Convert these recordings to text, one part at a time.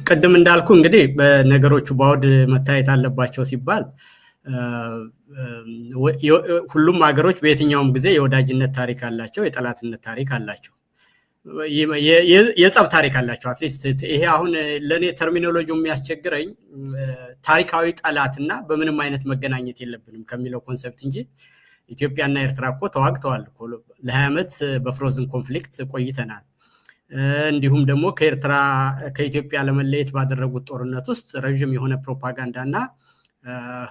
ቅድም እንዳልኩ እንግዲህ በነገሮቹ ባውድ መታየት አለባቸው ሲባል ሁሉም ሀገሮች በየትኛውም ጊዜ የወዳጅነት ታሪክ አላቸው፣ የጠላትነት ታሪክ አላቸው፣ የጸብ ታሪክ አላቸው። አትሊስት ይሄ አሁን ለኔ ተርሚኖሎጂው የሚያስቸግረኝ ታሪካዊ ጠላትና በምንም አይነት መገናኘት የለብንም ከሚለው ኮንሰፕት እንጂ ኢትዮጵያና ኤርትራ እኮ ተዋግተዋል እኮ ለ20 ዓመት በፍሮዝን ኮንፍሊክት ቆይተናል። እንዲሁም ደግሞ ከኢትዮጵያ ለመለየት ባደረጉት ጦርነት ውስጥ ረጅም የሆነ ፕሮፓጋንዳና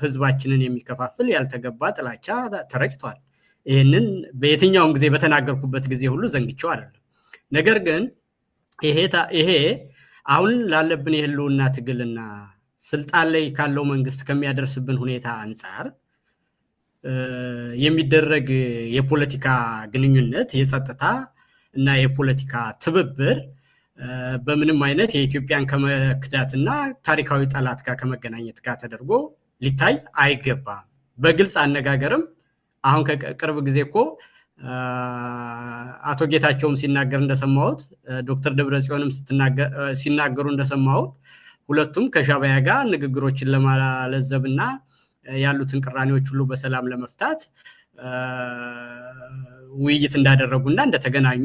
ህዝባችንን የሚከፋፍል ያልተገባ ጥላቻ ተረጭቷል። ይሄንን በየትኛውም ጊዜ በተናገርኩበት ጊዜ ሁሉ ዘንግቼው አይደለም። ነገር ግን ይሄ አሁን ላለብን የህልውና ትግልና ስልጣን ላይ ካለው መንግስት ከሚያደርስብን ሁኔታ አንጻር የሚደረግ የፖለቲካ ግንኙነት የጸጥታ እና የፖለቲካ ትብብር በምንም አይነት የኢትዮጵያን ከመክዳትና ታሪካዊ ጠላት ጋር ከመገናኘት ጋር ተደርጎ ሊታይ አይገባም። በግልጽ አነጋገርም አሁን ከቅርብ ጊዜ እኮ አቶ ጌታቸውም ሲናገር እንደሰማሁት ዶክተር ደብረጽዮንም ሲናገሩ እንደሰማሁት ሁለቱም ከሻዕቢያ ጋር ንግግሮችን ለማለዘብና ያሉትን ቅራኔዎች ሁሉ በሰላም ለመፍታት ውይይት እንዳደረጉና እንደተገናኙ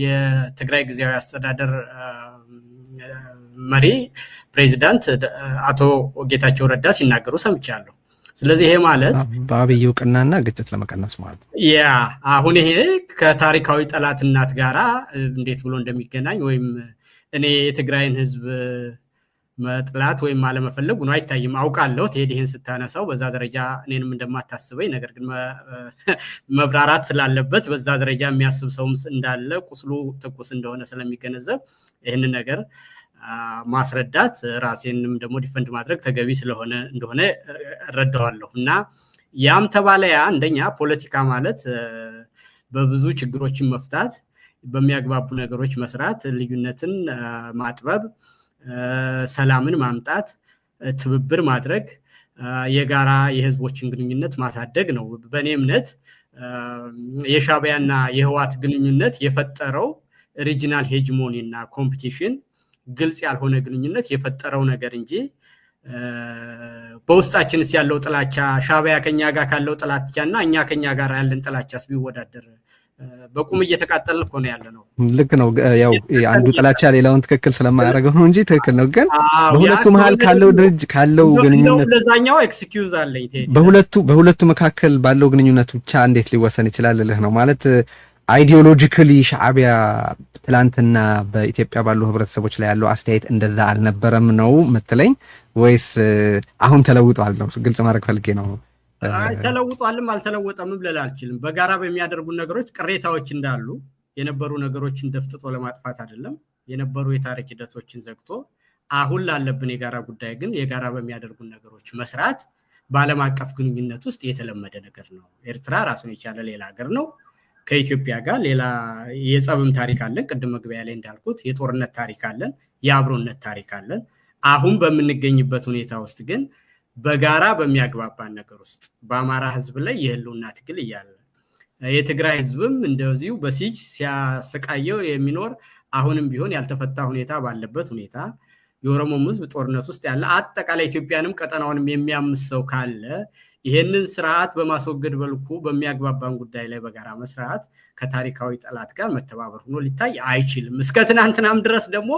የትግራይ ጊዜያዊ አስተዳደር መሪ ፕሬዚዳንት አቶ ጌታቸው ረዳ ሲናገሩ ሰምቻለሁ። ስለዚህ ይሄ ማለት በአብይ እውቅናና ግጭት ለመቀነስ ማለት ነው። አሁን ይሄ ከታሪካዊ ጠላትናት ጋራ እንዴት ብሎ እንደሚገናኝ ወይም እኔ የትግራይን ህዝብ መጥላት ወይም አለመፈለግ ነው አይታይም። አውቃለሁ ይሄን ስታነሳው በዛ ደረጃ እኔንም እንደማታስበኝ፣ ነገር ግን መብራራት ስላለበት በዛ ደረጃ የሚያስብ ሰውም እንዳለ ቁስሉ ትኩስ እንደሆነ ስለሚገነዘብ ይሄን ነገር ማስረዳት ራሴንም ደግሞ ዲፈንድ ማድረግ ተገቢ እንደሆነ እረዳዋለሁ። እና ያም ተባለ ያ አንደኛ ፖለቲካ ማለት በብዙ ችግሮችን መፍታት፣ በሚያግባቡ ነገሮች መስራት፣ ልዩነትን ማጥበብ፣ ሰላምን ማምጣት፣ ትብብር ማድረግ፣ የጋራ የህዝቦችን ግንኙነት ማሳደግ ነው። በእኔ እምነት የሻዕቢያና የህወሓት ግንኙነት የፈጠረው ሪጂናል ሄጅሞኒ እና ኮምፒቲሽን ግልጽ ያልሆነ ግንኙነት የፈጠረው ነገር እንጂ በውስጣችንስ ያለው ጥላቻ ሻዕቢያ ከኛ ጋር ካለው ጥላቻና እኛ ከኛ ጋር ያለን ጥላቻስ ቢወዳደር በቁም እየተቃጠልን እኮ ነው ያለነው። ልክ ነው። ያው አንዱ ጥላቻ ሌላውን ትክክል ስለማያደርገው ነው እንጂ ትክክል ነው። ግን በሁለቱ መሃል ካለው ግንኙነት ለዛኛው ኤክስኪዩዝ አለኝ። በሁለቱ መካከል ባለው ግንኙነት ብቻ እንዴት ሊወሰን ይችላል ልልህ ነው። ማለት አይዲዮሎጂካሊ ሻዕቢያ ትላንትና በኢትዮጵያ ባሉ ህብረተሰቦች ላይ ያለው አስተያየት እንደዛ አልነበረም ነው የምትለኝ ወይስ አሁን ተለውጧል ነው? ግልጽ ማድረግ ፈልጌ ነው። ተለውጧልም አልተለወጠምም ልል አልችልም። በጋራ በሚያደርጉ ነገሮች ቅሬታዎች እንዳሉ የነበሩ ነገሮችን ደፍጥጦ ለማጥፋት አይደለም፣ የነበሩ የታሪክ ሂደቶችን ዘግቶ አሁን ላለብን የጋራ ጉዳይ ግን የጋራ በሚያደርጉ ነገሮች መስራት በዓለም አቀፍ ግንኙነት ውስጥ የተለመደ ነገር ነው። ኤርትራ ራሱን የቻለ ሌላ ሀገር ነው። ከኢትዮጵያ ጋር ሌላ የጸብም ታሪክ አለን። ቅድም መግቢያ ላይ እንዳልኩት የጦርነት ታሪክ አለን፣ የአብሮነት ታሪክ አለን። አሁን በምንገኝበት ሁኔታ ውስጥ ግን በጋራ በሚያግባባን ነገር ውስጥ በአማራ ህዝብ ላይ የህልውና ትግል እያለ የትግራይ ህዝብም እንደዚሁ በሲጅ ሲያሰቃየው የሚኖር አሁንም ቢሆን ያልተፈታ ሁኔታ ባለበት ሁኔታ የኦሮሞም ህዝብ ጦርነት ውስጥ ያለ አጠቃላይ ኢትዮጵያንም ቀጠናውንም የሚያምስ ሰው ካለ ይሄንን ስርዓት በማስወገድ በልኩ በሚያግባባን ጉዳይ ላይ በጋራ መስራት ከታሪካዊ ጠላት ጋር መተባበር ሆኖ ሊታይ አይችልም። እስከ ትናንትናም ድረስ ደግሞ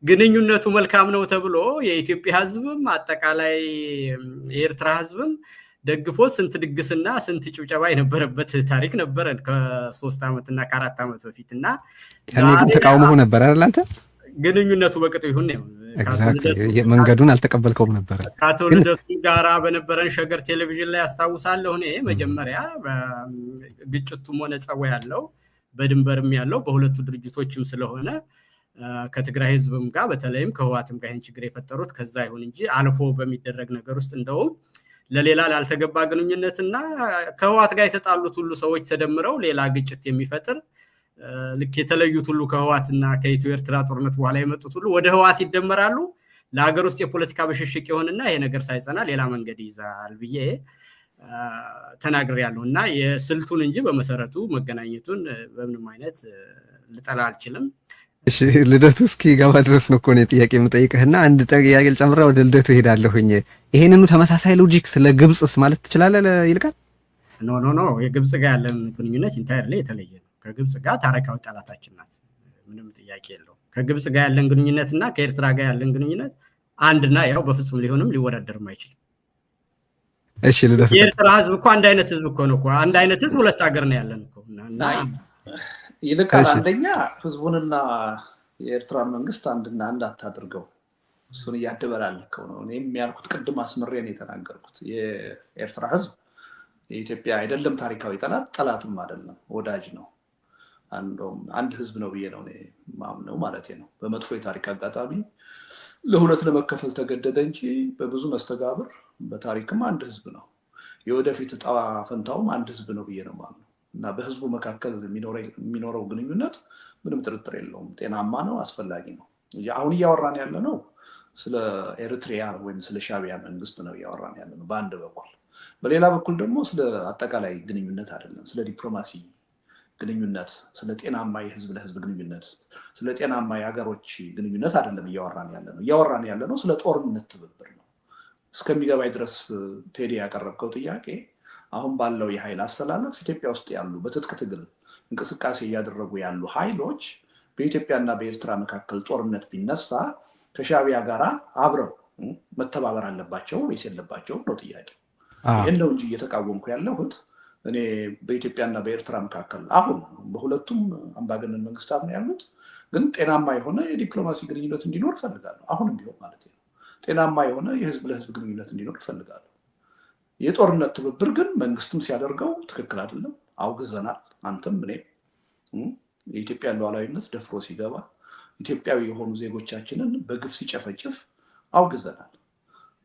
ግንኙነቱ መልካም ነው ተብሎ የኢትዮጵያ ህዝብም አጠቃላይ የኤርትራ ህዝብም ደግፎ ስንት ድግስና ስንት ጭብጨባ የነበረበት ታሪክ ነበረ ከ3 ዓመትና ከ4 ዓመት በፊትና ያኔ ግን ተቃውሞ ነበር አይደል? አንተ ግንኙነቱ በቅጡ ይሁን ነው መንገዱን አልተቀበልከውም ነበር። ከአቶ ልደቱ ጋራ በነበረን ሸገር ቴሌቪዥን ላይ አስታውሳለሁ። እኔ መጀመሪያ ግጭቱም ሆነ ጸቡ ያለው በድንበርም ያለው በሁለቱ ድርጅቶችም ስለሆነ ከትግራይ ህዝብም ጋር በተለይም ከህወሓትም ጋር ይህን ችግር የፈጠሩት ከዛ ይሁን እንጂ አልፎ በሚደረግ ነገር ውስጥ እንደውም ለሌላ ላልተገባ ግንኙነትና ከህወሓት ጋር የተጣሉት ሁሉ ሰዎች ተደምረው ሌላ ግጭት የሚፈጥር ልክ የተለዩት ሁሉ ከህወሓትና ከኢትዮ ኤርትራ ጦርነት በኋላ የመጡት ሁሉ ወደ ህወሓት ይደመራሉ። ለሀገር ውስጥ የፖለቲካ ብሽሽቅ ይሆንና ይሄ ነገር ሳይጸና ሌላ መንገድ ይዛል ብዬ ተናግሬያለሁ። እና የስልቱን እንጂ በመሰረቱ መገናኘቱን በምንም አይነት ልጠላ አልችልም። እሺ ልደቱ እስኪ ገባ ድረስ ነው እኮ ነው ጥያቄ የምጠይቅህና አንድ ጥያቄ ልጨምራ ወደ ልደቱ እሄዳለሁኝ። ይሄንኑ ተመሳሳይ ሎጂክ ስለ ግብጽስ ማለት ትችላለህ ይልቃል? ኖ የግብጽ ጋር ያለን ግንኙነት ኢንታየርሊ የተለየ ነው። ከግብጽ ጋር ታሪካዊ ጠላታችን ናት፣ ምንም ጥያቄ የለውም። ከግብጽ ጋር ያለን ግንኙነትና ከኤርትራ ጋር ያለን ግንኙነት አንድና ያው በፍጹም ሊሆንም ሊወዳደርም አይችልም። እሺ ልደቱ የኤርትራ ህዝብ እኮ አንድ አይነት ህዝብ እኮ ነው እኮ አንድ አይነት ህዝብ ሁለት ሀገር ነው ያለን እኮ እና ይልቃል አንደኛ ህዝቡንና የኤርትራን መንግስት አንድና አንድ አታድርገው፣ እሱን እያደበላለከው ነው። እኔም ያልኩት ቅድም አስምሬ ነው የተናገርኩት። የኤርትራ ህዝብ የኢትዮጵያ አይደለም ታሪካዊ ጠላትም አይደለም፣ ወዳጅ ነው። አንድ ህዝብ ነው ብዬ ነው ማምነው ማለት ነው። በመጥፎ የታሪክ አጋጣሚ ለሁለት ለመከፈል ተገደደ እንጂ በብዙ መስተጋብር በታሪክም አንድ ህዝብ ነው። የወደፊት ዕጣ ፈንታውም አንድ ህዝብ ነው ብዬ ነው ማምነው እና በህዝቡ መካከል የሚኖረው ግንኙነት ምንም ጥርጥር የለውም፣ ጤናማ ነው፣ አስፈላጊ ነው። አሁን እያወራን ያለ ነው ስለ ኤርትሪያ ወይም ስለ ሻዕቢያ መንግስት ነው እያወራን ያለ ነው በአንድ በኩል። በሌላ በኩል ደግሞ ስለ አጠቃላይ ግንኙነት አይደለም፣ ስለ ዲፕሎማሲ ግንኙነት፣ ስለ ጤናማ የህዝብ ለህዝብ ግንኙነት፣ ስለ ጤናማ የሀገሮች ግንኙነት አይደለም እያወራን ያለ ነው። እያወራን ያለ ነው ስለ ጦርነት ትብብር ነው። እስከሚገባኝ ድረስ ቴዲ ያቀረብከው ጥያቄ አሁን ባለው የኃይል አስተላለፍ ኢትዮጵያ ውስጥ ያሉ በትጥቅ ትግል እንቅስቃሴ እያደረጉ ያሉ ኃይሎች በኢትዮጵያና በኤርትራ መካከል ጦርነት ቢነሳ ከሻዕቢያ ጋር አብረው መተባበር አለባቸው ወይስ የለባቸውም ነው ጥያቄ። ይህን ነው እንጂ እየተቃወምኩ ያለሁት እኔ በኢትዮጵያና በኤርትራ መካከል አሁን በሁለቱም አምባገነን መንግስታት ነው ያሉት፣ ግን ጤናማ የሆነ የዲፕሎማሲ ግንኙነት እንዲኖር እፈልጋለሁ። አሁንም ቢሆን ማለት ነው ጤናማ የሆነ የህዝብ ለህዝብ ግንኙነት እንዲኖር እፈልጋለሁ። የጦርነት ትብብር ግን መንግስትም ሲያደርገው ትክክል አይደለም፣ አውግዘናል። አንተም እኔም የኢትዮጵያ ሉዓላዊነት ደፍሮ ሲገባ ኢትዮጵያዊ የሆኑ ዜጎቻችንን በግፍ ሲጨፈጭፍ አውግዘናል።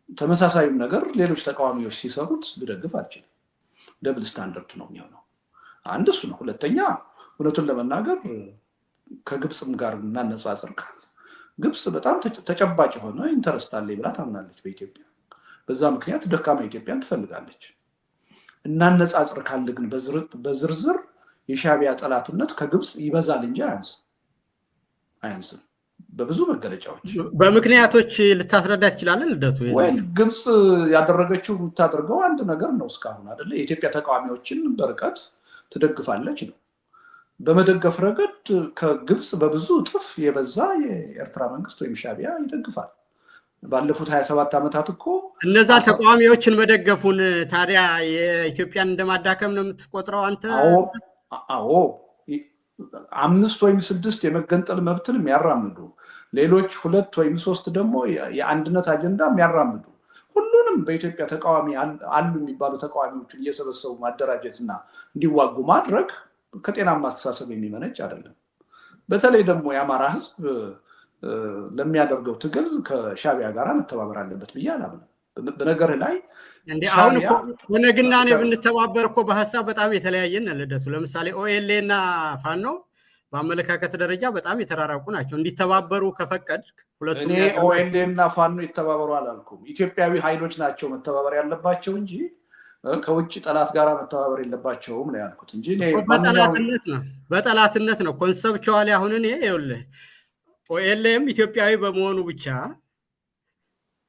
ተመሳሳዩም ነገር ሌሎች ተቃዋሚዎች ሲሰሩት ልደግፍ አልችልም። ደብል ስታንዳርድ ነው የሚሆነው። አንድ እሱ ነው። ሁለተኛ እውነቱን ለመናገር ከግብፅም ጋር እናነጻጽር ካል ግብፅ በጣም ተጨባጭ የሆነ ኢንተረስት አለኝ ብላ ታምናለች በኢትዮጵያ። በዛ ምክንያት ደካማ ኢትዮጵያን ትፈልጋለች። እናነጻጽር ካለ ግን በዝርዝር የሻዕቢያ ጠላትነት ከግብፅ ይበዛል እንጂ አያንስም በብዙ መገለጫዎች። በምክንያቶች ልታስረዳ ትችላለህ ልደቱ? ወይ ግብፅ ያደረገችው የምታደርገው አንድ ነገር ነው እስካሁን አይደለ? የኢትዮጵያ ተቃዋሚዎችን በርቀት ትደግፋለች ነው። በመደገፍ ረገድ ከግብፅ በብዙ እጥፍ የበዛ የኤርትራ መንግስት ወይም ሻዕቢያ ይደግፋል። ባለፉት 27 ዓመታት እኮ እነዛ ተቃዋሚዎችን መደገፉን ታዲያ የኢትዮጵያን እንደማዳከም ነው የምትቆጥረው አንተ? አዎ 5 ወይም 6 የመገንጠል መብትን የሚያራምዱ ሌሎች 2 ወይም 3 ደግሞ የአንድነት አጀንዳ የሚያራምዱ ሁሉንም በኢትዮጵያ ተቃዋሚ አሉ የሚባሉ ተቃዋሚዎችን እየሰበሰቡ ማደራጀትና እንዲዋጉ ማድረግ ከጤናማ አስተሳሰብ የሚመነጭ አይደለም። በተለይ ደግሞ የአማራ ህዝብ ለሚያደርገው ትግል ከሻዕቢያ ጋር መተባበር አለበት ብዬ አላምንም። በነገርህ ላይ አሁን ኦነግና እኔ ብንተባበር እኮ በሀሳብ በጣም የተለያየን ልደቱ። ለምሳሌ ኦኤልኤ እና ፋኖ በአመለካከት ደረጃ በጣም የተራራቁ ናቸው። እንዲተባበሩ ከፈቀድ ሁለቱም እኔ ኦኤልኤ እና ፋኖ ይተባበሩ አላልኩም። ኢትዮጵያዊ ኃይሎች ናቸው መተባበር ያለባቸው እንጂ ከውጭ ጠላት ጋር መተባበር የለባቸውም ነው ያልኩት እንጂ በጠላትነት ነው ኮንሰፕቹዋሊ። አሁን እኔ ይኸውልህ ኦኤልኤም ኢትዮጵያዊ በመሆኑ ብቻ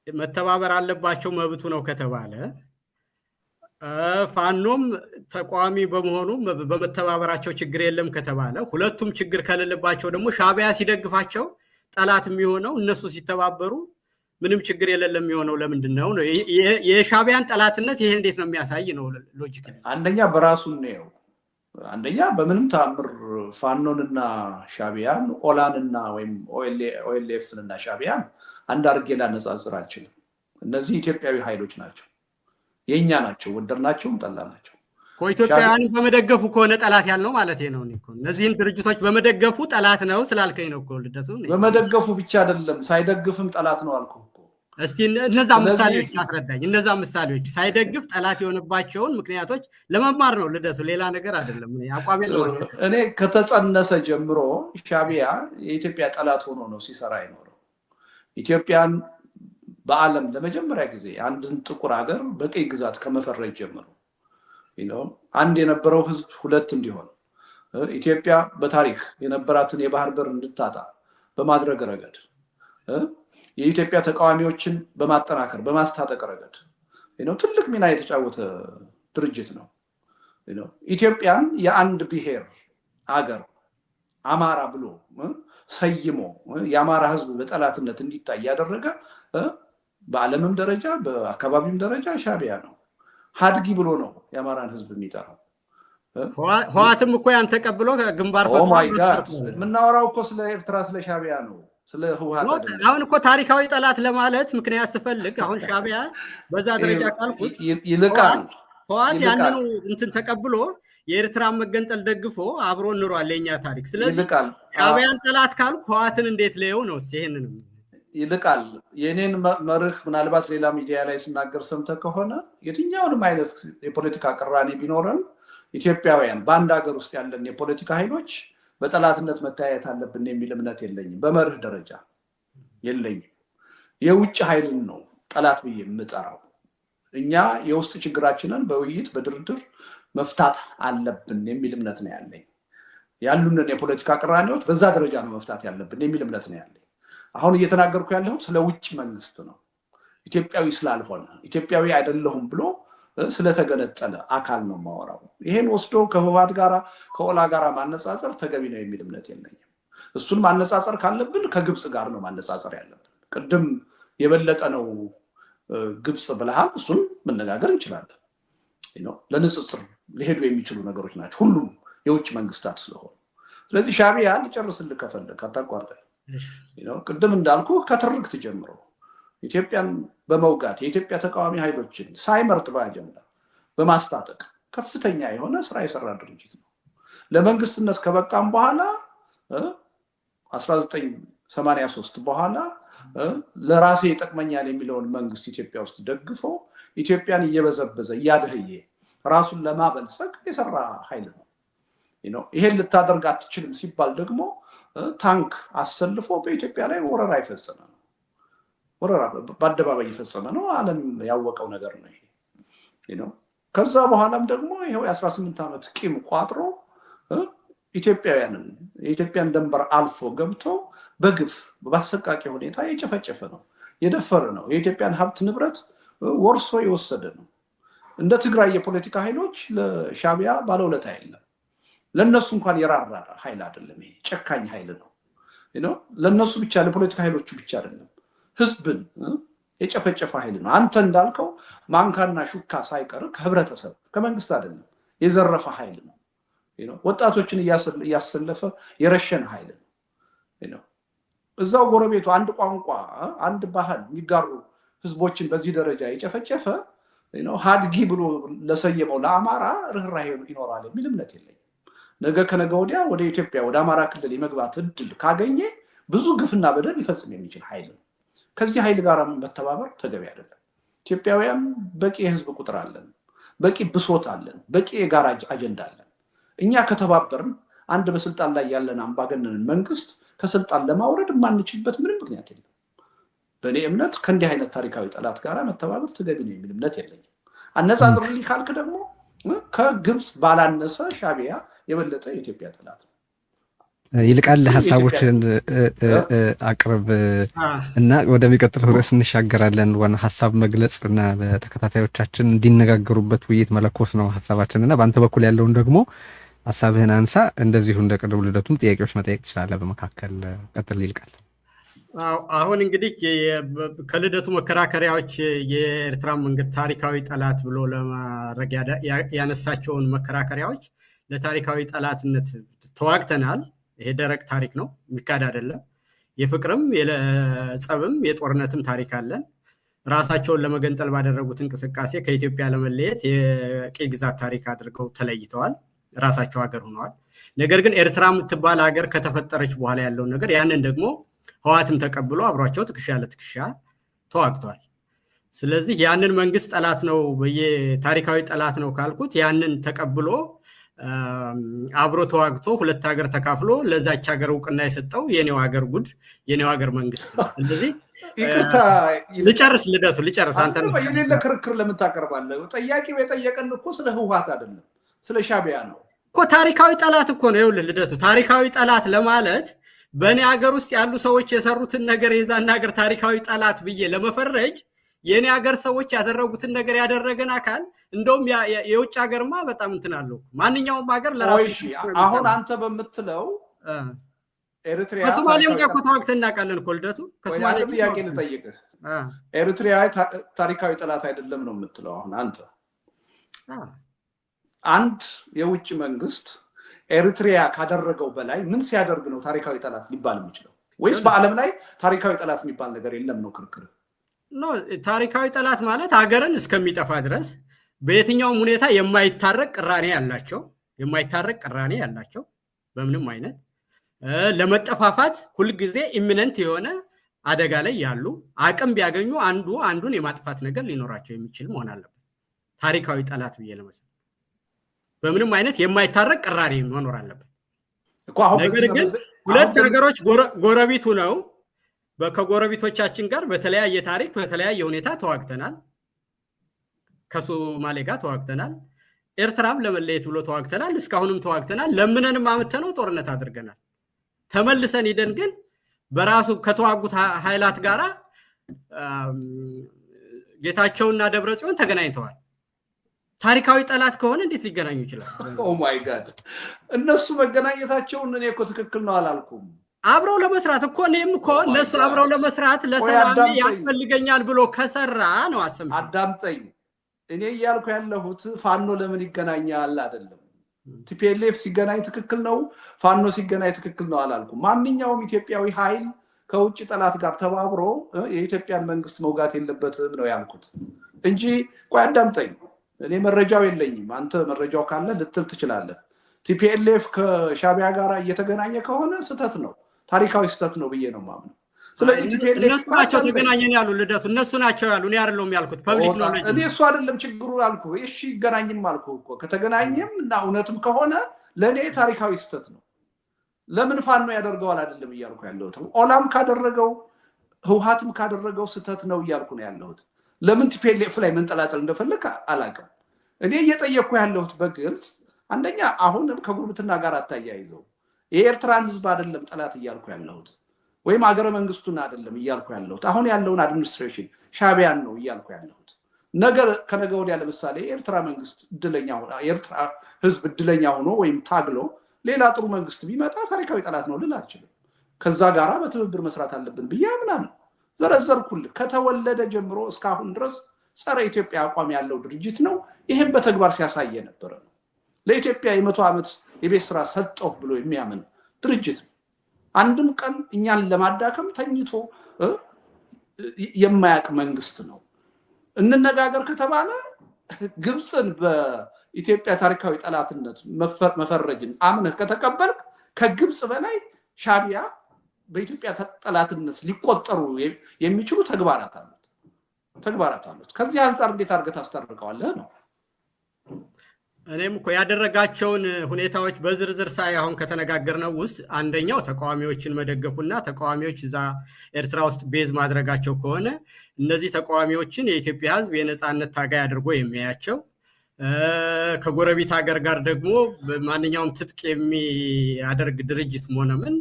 መተባበር አለባቸው መብቱ ነው ከተባለ፣ ፋኖም ተቃዋሚ በመሆኑ በመተባበራቸው ችግር የለም ከተባለ፣ ሁለቱም ችግር ከሌለባቸው ደግሞ ሻዕቢያ ሲደግፋቸው ጠላት የሚሆነው እነሱ ሲተባበሩ ምንም ችግር የሌለም የሚሆነው ለምንድን ነው? የሻዕቢያን ጠላትነት ይሄ እንዴት ነው የሚያሳይ ነው ሎጂክ? አንደኛ በራሱ ነው። አንደኛ በምንም ተአምር ፋኖንና ሻዕቢያን ኦላንና ወይም ኦኤልኤፍንና ሻዕቢያን አንድ አድርጌ ላነጻጽር አልችልም። እነዚህ ኢትዮጵያዊ ኃይሎች ናቸው፣ የኛ ናቸው፣ ወደድናቸውም ጠላናቸው። ኢትዮጵያውያን በመደገፉ ከሆነ ጠላት ያልነው ማለት ነው። እነዚህን ድርጅቶች በመደገፉ ጠላት ነው ስላልከኝ ነው እኮ ልደቱ። በመደገፉ ብቻ አይደለም ሳይደግፍም ጠላት ነው አልኩ እኮ። እስቲ እነዛ ምሳሌዎች አስረዳኝ። እነዛ ምሳሌዎች ሳይደግፍ ጠላት የሆነባቸውን ምክንያቶች ለመማር ነው ልደቱ፣ ሌላ ነገር አይደለም። እኔ ከተጸነሰ ጀምሮ ሻዕቢያ የኢትዮጵያ ጠላት ሆኖ ነው ሲሰራ አይኖረው። ኢትዮጵያን በዓለም ለመጀመሪያ ጊዜ አንድን ጥቁር ሀገር በቀይ ግዛት ከመፈረጅ ጀምሮ አንድ የነበረው ህዝብ ሁለት እንዲሆን ኢትዮጵያ በታሪክ የነበራትን የባህር በር እንድታጣ በማድረግ ረገድ የኢትዮጵያ ተቃዋሚዎችን በማጠናከር በማስታጠቅ ረገድ ትልቅ ሚና የተጫወተ ድርጅት ነው። ኢትዮጵያን የአንድ ብሔር አገር አማራ ብሎ ሰይሞ የአማራ ህዝብ በጠላትነት እንዲታይ ያደረገ በዓለምም ደረጃ በአካባቢም ደረጃ ሻዕቢያ ነው። ሀድጊ ብሎ ነው የአማራን ህዝብ የሚጠራው። ህወሓትም እኮ ያን ተቀብሎ ግንባር የምናወራው እኮ ስለ ኤርትራ ስለ ሻዕቢያ ነው፣ ስለ ህወሓት። አሁን እኮ ታሪካዊ ጠላት ለማለት ምክንያት ስፈልግ አሁን ሻዕቢያ በዛ ደረጃ ካልኩት ይልቃል። ህወሓት ያንኑ እንትን ተቀብሎ የኤርትራን መገንጠል ደግፎ አብሮ እንሯል የኛ ታሪክ። ስለዚህ ሻዕቢያን ጠላት ካልኩ ህወሓትን እንዴት ለየው ነው? ይሄንን ይልቃል። የኔን መርህ ምናልባት ሌላ ሚዲያ ላይ ስናገር ሰምተህ ከሆነ የትኛውንም አይነት የፖለቲካ ቅራኔ ቢኖረን ኢትዮጵያውያን በአንድ ሀገር ውስጥ ያለን የፖለቲካ ኃይሎች በጠላትነት መታየት አለብን የሚል እምነት የለኝም። በመርህ ደረጃ የለኝም። የውጭ ኃይልን ነው ጠላት ብዬ የምጠራው። እኛ የውስጥ ችግራችንን በውይይት በድርድር መፍታት አለብን የሚል እምነት ነው ያለኝ። ያሉንን የፖለቲካ ቅራኔዎች በዛ ደረጃ ነው መፍታት ያለብን የሚል እምነት ነው ያለኝ። አሁን እየተናገርኩ ያለሁት ስለ ውጭ መንግስት ነው። ኢትዮጵያዊ ስላልሆነ ኢትዮጵያዊ አይደለሁም ብሎ ስለተገነጠለ አካል ነው የማወራው። ይሄን ወስዶ ከህወሓት ጋራ ከኦላ ጋራ ማነጻጸር ተገቢ ነው የሚል እምነት የለኝም። እሱን ማነጻጸር ካለብን ከግብፅ ጋር ነው ማነጻጸር ያለብን። ቅድም የበለጠ ነው ግብፅ ብለሃል፣ እሱን መነጋገር እንችላለን። ለንጽጽር ሊሄዱ የሚችሉ ነገሮች ናቸው ሁሉም የውጭ መንግስታት ስለሆኑ። ስለዚህ ሻዕቢያ ልጨርስልህ ከፈለግ አታቋርጠ። ቅድም እንዳልኩ ከትርክት ጀምሮ ኢትዮጵያን በመውጋት የኢትዮጵያ ተቃዋሚ ኃይሎችን ሳይመርጥ በአጀንዳ በማስታጠቅ ከፍተኛ የሆነ ስራ የሰራ ድርጅት ነው። ለመንግስትነት ከበቃም በኋላ 1983 በኋላ ለራሴ ይጠቅመኛል የሚለውን መንግስት ኢትዮጵያ ውስጥ ደግፎ ኢትዮጵያን እየበዘበዘ እያደህየ ራሱን ለማበልጸግ የሰራ ኃይል ነው። ይሄን ልታደርግ አትችልም ሲባል ደግሞ ታንክ አሰልፎ በኢትዮጵያ ላይ ወረራ የፈጸመ ነው። ወረራ በአደባባይ የፈጸመ ነው። ዓለም ያወቀው ነገር ነው ይሄ። ከዛ በኋላም ደግሞ ይሄው የ18 ዓመት ቂም ቋጥሮ ኢትዮጵያውያንን የኢትዮጵያን ድንበር አልፎ ገብቶ በግፍ በአሰቃቂ ሁኔታ የጨፈጨፈ ነው፣ የደፈረ ነው። የኢትዮጵያን ሀብት ንብረት ወርሶ የወሰደ ነው። እንደ ትግራይ የፖለቲካ ኃይሎች ለሻዕቢያ ባለውለታ የለም። ለነሱ እንኳን የራራ ኃይል አይደለም። ይሄ ጨካኝ ኃይል ነው። ለነሱ ብቻ ለፖለቲካ ኃይሎቹ ብቻ አይደለም፣ ህዝብን የጨፈጨፈ ኃይል ነው። አንተ እንዳልከው ማንካና ሹካ ሳይቀር ከህብረተሰብ ከመንግስት አይደለም የዘረፈ ኃይል ነው። ወጣቶችን እያሰለፈ የረሸን ኃይል ነው። እዛው ጎረቤቱ አንድ ቋንቋ አንድ ባህል የሚጋሩ ህዝቦችን በዚህ ደረጃ የጨፈጨፈ ሀድጊ ብሎ ለሰየመው ለአማራ ርህራሄ ይኖራል የሚል እምነት የለኝም። ነገ ከነገ ወዲያ ወደ ኢትዮጵያ ወደ አማራ ክልል የመግባት እድል ካገኘ ብዙ ግፍና በደል ሊፈጽም የሚችል ኃይል ነው። ከዚህ ኃይል ጋር መተባበር ተገቢ አይደለም። ኢትዮጵያውያን በቂ የህዝብ ቁጥር አለን፣ በቂ ብሶት አለን፣ በቂ የጋራ አጀንዳ አለን። እኛ ከተባበርን አንድ በስልጣን ላይ ያለን አምባገነንን መንግስት ከስልጣን ለማውረድ የማንችልበት ምንም ምክንያት የለም። በእኔ እምነት ከእንዲህ አይነት ታሪካዊ ጠላት ጋር መተባበር ተገቢ ነው የሚል እምነት የለኝም። አነጻጽርልኝ ካልክ ደግሞ ከግብፅ ባላነሰ ሻዕቢያ የበለጠ የኢትዮጵያ ጠላት ነው። ይልቃል ሀሳቦችን አቅርብ እና ወደሚቀጥለው ርዕስ እንሻገራለን። ዋና ሀሳብ መግለጽ እና በተከታታዮቻችን እንዲነጋገሩበት ውይይት መለኮስ ነው ሀሳባችን እና በአንተ በኩል ያለውን ደግሞ ሀሳብህን አንሳ። እንደዚሁ እንደ ቅድም ልደቱም ጥያቄዎች መጠየቅ ትችላለህ። በመካከል ቀጥል ይልቃል። አሁን እንግዲህ ከልደቱ መከራከሪያዎች የኤርትራ መንገድ ታሪካዊ ጠላት ብሎ ለማድረግ ያነሳቸውን መከራከሪያዎች ለታሪካዊ ጠላትነት ተዋግተናል። ይሄ ደረቅ ታሪክ ነው፣ የሚካድ አይደለም። የፍቅርም የጸብም የጦርነትም ታሪክ አለን። ራሳቸውን ለመገንጠል ባደረጉት እንቅስቃሴ ከኢትዮጵያ ለመለየት የቅኝ ግዛት ታሪክ አድርገው ተለይተዋል፣ ራሳቸው ሀገር ሆነዋል። ነገር ግን ኤርትራ የምትባል ሀገር ከተፈጠረች በኋላ ያለውን ነገር ያንን ደግሞ ህወሓትም ተቀብሎ አብሯቸው ትከሻ ለትከሻ ተዋግቷል። ስለዚህ ያንን መንግስት ጠላት ነው ታሪካዊ ጠላት ነው ካልኩት ያንን ተቀብሎ አብሮ ተዋግቶ ሁለት ሀገር ተካፍሎ ለዛች ሀገር እውቅና የሰጠው የኔው ሀገር ጉድ የኔው ሀገር መንግስት ነው። ስለዚህ ልጨርስ ልደቱ ልጨርስ። አንተ ነው የሌለ ክርክር ለምን ታቀርባለህ? ጠያቂው የጠየቀን እኮ ስለ ህወሓት አይደለም ስለ ሻዕቢያ ነው እኮ። ታሪካዊ ጠላት እኮ ነው። ይኸውልህ ልደቱ ታሪካዊ ጠላት ለማለት በእኔ ሀገር ውስጥ ያሉ ሰዎች የሰሩትን ነገር የዛን ሀገር ታሪካዊ ጠላት ብዬ ለመፈረጅ የኔ ሀገር ሰዎች ያደረጉትን ነገር ያደረገን አካል እንደውም የውጭ ሀገርማ በጣም እንትን አለው ማንኛውም ሀገር ለራሱ አሁን አንተ በምትለው ኤሪትሪያ ከሶማሊያም ጋር ተዋግተን እናውቃለን እኮ ልደቱ ከሶማሊያ ጥያቄ ልጠይቅህ ኤሪትሪያ ታሪካዊ ጠላት አይደለም ነው የምትለው አሁን አንተ አንድ የውጭ መንግስት ኤሪትሪያ ካደረገው በላይ ምን ሲያደርግ ነው ታሪካዊ ጠላት ሊባል የሚችለው ወይስ በአለም ላይ ታሪካዊ ጠላት የሚባል ነገር የለም ነው ክርክር ኖ ታሪካዊ ጠላት ማለት ሀገርን እስከሚጠፋ ድረስ በየትኛውም ሁኔታ የማይታረቅ ቅራኔ ያላቸው በምንም አይነት ለመጠፋፋት ሁሉ ጊዜ ኢሚነንት የሆነ አደጋ ላይ ያሉ አቅም ቢያገኙ አንዱን የማጥፋት ነገር ሊኖራቸው የሚችል መሆን አለበት ታሪካዊ ጠላት ብዬ ለመስጠት በምንም አይነት የማይታረቅ ቅራኔ መኖር አለበት ነገር ግን ሁለት ሀገሮች ጎረቤቱ ነው ከጎረቤቶቻችን ጋር በተለያየ ታሪክ በተለያየ ሁኔታ ተዋግተናል ከሶማሌ ጋር ተዋግተናል ኤርትራም ለመለየት ብሎ ተዋግተናል እስካሁንም ተዋግተናል ለምንንም አመተነው ጦርነት አድርገናል ተመልሰን ሄደን ግን በራሱ ከተዋጉት ኃይላት ጋራ ጌታቸውና ደብረጽዮን ተገናኝተዋል ታሪካዊ ጠላት ከሆነ እንዴት ሊገናኙ ይችላል ኦ ማይ ጋድ እነሱ መገናኘታቸውን እኔ እኮ ትክክል ነው አላልኩም አብረው ለመስራት እኮ እኔም እኮ ለሱ አብረው ለመስራት ለሰላም ያስፈልገኛል ብሎ ከሰራ ነው አዳምጠኝ እኔ ያልኩ ያለሁት ፋኖ ለምን ይገናኛል አይደለም ቲፒኤልኤፍ ሲገናኝ ትክክል ነው ፋኖ ሲገናኝ ትክክል ነው አላልኩም ማንኛውም ኢትዮጵያዊ ኃይል ከውጭ ጠላት ጋር ተባብሮ የኢትዮጵያን መንግስት መውጋት የለበትም ነው ያልኩት እንጂ ቆይ አዳምጠኝ እኔ መረጃው የለኝም አንተ መረጃው ካለ ልትል ትችላለህ ቲፒኤልኤፍ ከሻቢያ ጋር እየተገናኘ ከሆነ ስተት ነው ታሪካዊ ስተት ነው ብዬ ነው ማምነው ስለዚህ ቲፒኤልኤፍ እነሱ ናቸው ተገናኘን ያሉ ልደቱ እነሱ ናቸው ያሉ እኔ አይደለም ያልኩት ፐብሊክ ኖሌጅ እኔ እሱ አይደለም ችግሩ አልኩ እሺ ይገናኝም አልኩ እኮ ከተገናኘም እና እውነትም ከሆነ ለኔ ታሪካዊ ስተት ነው ለምን ፋኖ ያደርገዋል አይደለም እያልኩ ያለሁት ኦላም ካደረገው ህውሃትም ካደረገው ስተት ነው እያልኩ ነው ያለሁት ለምን ቲፒኤልኤፍ ላይ መንጠላጠል እንደፈለከ አላውቅም እኔ እየጠየቅኩ ያለሁት በግልጽ አንደኛ አሁንም ከጉርብትና ጋር አታያይዘው የኤርትራን ህዝብ አይደለም ጠላት እያልኩ ያለሁት ወይም አገረ መንግስቱን አይደለም እያልኩ ያለሁት አሁን ያለውን አድሚኒስትሬሽን ሻቢያን ነው እያልኩ ያለሁት ነገር ከነገ ወዲያ ለምሳሌ ኤርትራ መንግስት ድለኛ ሆኖ ኤርትራ ህዝብ ድለኛ ሆኖ ወይም ታግሎ ሌላ ጥሩ መንግስት ቢመጣ ታሪካዊ ጠላት ነው ልል አልችልም ከዛ ጋራ በትብብር መስራት አለብን ብያምናለሁ ዘረዘርኩልህ ከተወለደ ጀምሮ እስካሁን ድረስ ጸረ ኢትዮጵያ አቋም ያለው ድርጅት ነው ይሄን በተግባር ሲያሳየ ነበር ነው ለኢትዮጵያ የ100 ዓመት የቤት ስራ ሰጠው ብሎ የሚያምን ድርጅት አንድም ቀን እኛን ለማዳከም ተኝቶ የማያቅ መንግስት ነው እንነጋገር ከተባለ ግብፅን በኢትዮጵያ ታሪካዊ ጠላትነት መፈረጅን አምነህ ከተቀበልክ ከግብፅ በላይ ሻቢያ በኢትዮጵያ ጠላትነት ሊቆጠሩ የሚችሉ ተግባራት አሉት ከዚህ አንፃር እንዴት አድርገህ ታስታርቀዋለህ ነው እኔም እኮ ያደረጋቸውን ሁኔታዎች በዝርዝር ሳይሆን ከተነጋገርነው ውስጥ አንደኛው ተቃዋሚዎችን መደገፉና ተቃዋሚዎች እዛ ኤርትራ ውስጥ ቤዝ ማድረጋቸው ከሆነ እነዚህ ተቃዋሚዎችን የኢትዮጵያ ህዝብ የነጻነት ታጋይ አድርጎ የሚያያቸው ከጎረቤት ሀገር ጋር ደግሞ ማንኛውም ትጥቅ የሚያደርግ ድርጅት ሆነምን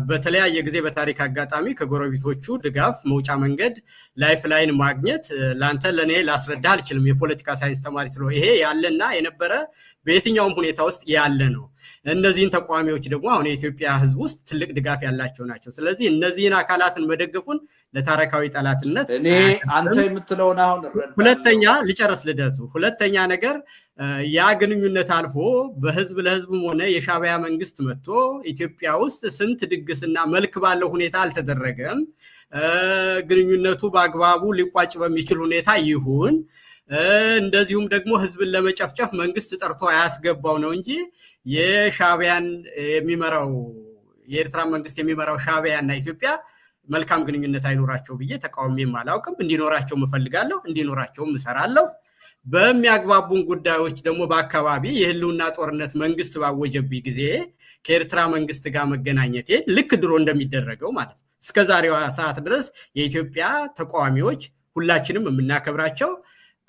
በተለያየ ጊዜ በታሪክ አጋጣሚ ከጎረቤቶቹ ድጋፍ መውጫ መንገድ ላይፍ ላይን ማግኘት ላንተ ለኔ ላስረዳ አልችልም የፖለቲካ ሳይንስ ተማሪ ስለሆነ ይሄ ያለና የነበረ በየትኛውም ሁኔታ ውስጥ ያለ ነው እነዚህን ተቃዋሚዎች ደግሞ አሁን የኢትዮጵያ ህዝብ ውስጥ ትልቅ ድጋፍ ያላቸው ናቸው ስለዚህ እነዚህን አካላትን መደገፉን ለታሪካዊ ጠላትነት እኔ አንተ የምትለውን አሁን ሁለተኛ ልጨርስ ልደቱ ሁለተኛ ነገር ያ ግንኙነት አልፎ በህዝብ ለህዝብም ሆነ የሻቢያ መንግስት መጥቶ ኢትዮጵያ ውስጥ ስንት ድግስና መልክ ባለው ሁኔታ አልተደረገም ግንኙነቱ በአግባቡ ሊቋጭ በሚችል ሁኔታ ይሁን እንደዚሁም ደግሞ ህዝብን ለመጨፍጨፍ መንግስት ጠርቶ ያስገባው ነው እንጂ የሻቢያን የሚመራው የኤርትራ መንግስት የሚመራው ሻቢያና ኢትዮጵያ መልካም ግንኙነት አይኖራቸው ብዬ ተቃውሜም አላውቅም እንዲኖራቸው መፈልጋለሁ እንዲኖራቸው እሰራለሁ በሚያግባቡን ጉዳዮች ደግሞ በአካባቢ የህልውና ጦርነት መንግስት ባወጀብኝ ጊዜ ከኤርትራ መንግስት ጋር መገናኘቴ ልክ ድሮ እንደሚደረገው ማለት ነው እስከዛሬዋ ሰዓት ድረስ የኢትዮጵያ ተቃዋሚዎች ሁላችንም የምናከብራቸው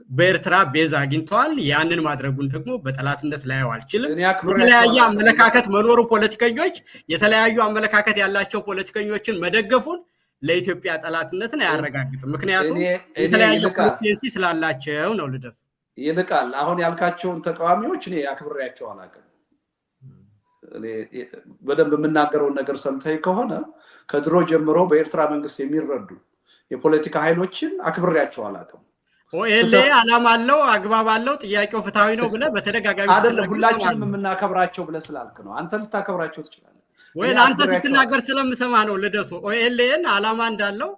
በኤርትራ ቤዝ አግኝተዋል። ያንን ማድረጉን ደግሞ በጠላትነት ላየው አልችልም። የተለያየ አመለካከት መኖሩ ፖለቲከኞች የተለያዩ አመለካከት ያላቸው ፖለቲከኞችን መደገፉን ለኢትዮጵያ ጠላትነትን አያረጋግጥም። ምክንያቱም የተለያየ ኮንስቲትዩንሲ ስላላቸው ነው። ልደት ይልቃል አሁን ያልካቸውን ተቃዋሚዎች እኔ አክብሬያቸው አላውቅም። በደንብ የምናገረውን ነገር ሰምተህ ከሆነ ከድሮ ጀምሮ በኤርትራ መንግስት የሚረዱ የፖለቲካ ኃይሎችን አክብሬያቸው አላውቅም። ኦኤልኤ ዓላማ አለው፣ አግባብ አለው፣ ጥያቄው ፍትሃዊ ነው ብለህ በተደጋጋሚ አይደለም ሁላችንም የምናከብራቸው ብለህ ስላልክ ነው። አንተ ልታከብራቸው ትችላለህ ወይ? አንተ ስትናገር ስለምሰማ ነው ልደቱ። ኦኤልኤን ዓላማ እንዳለው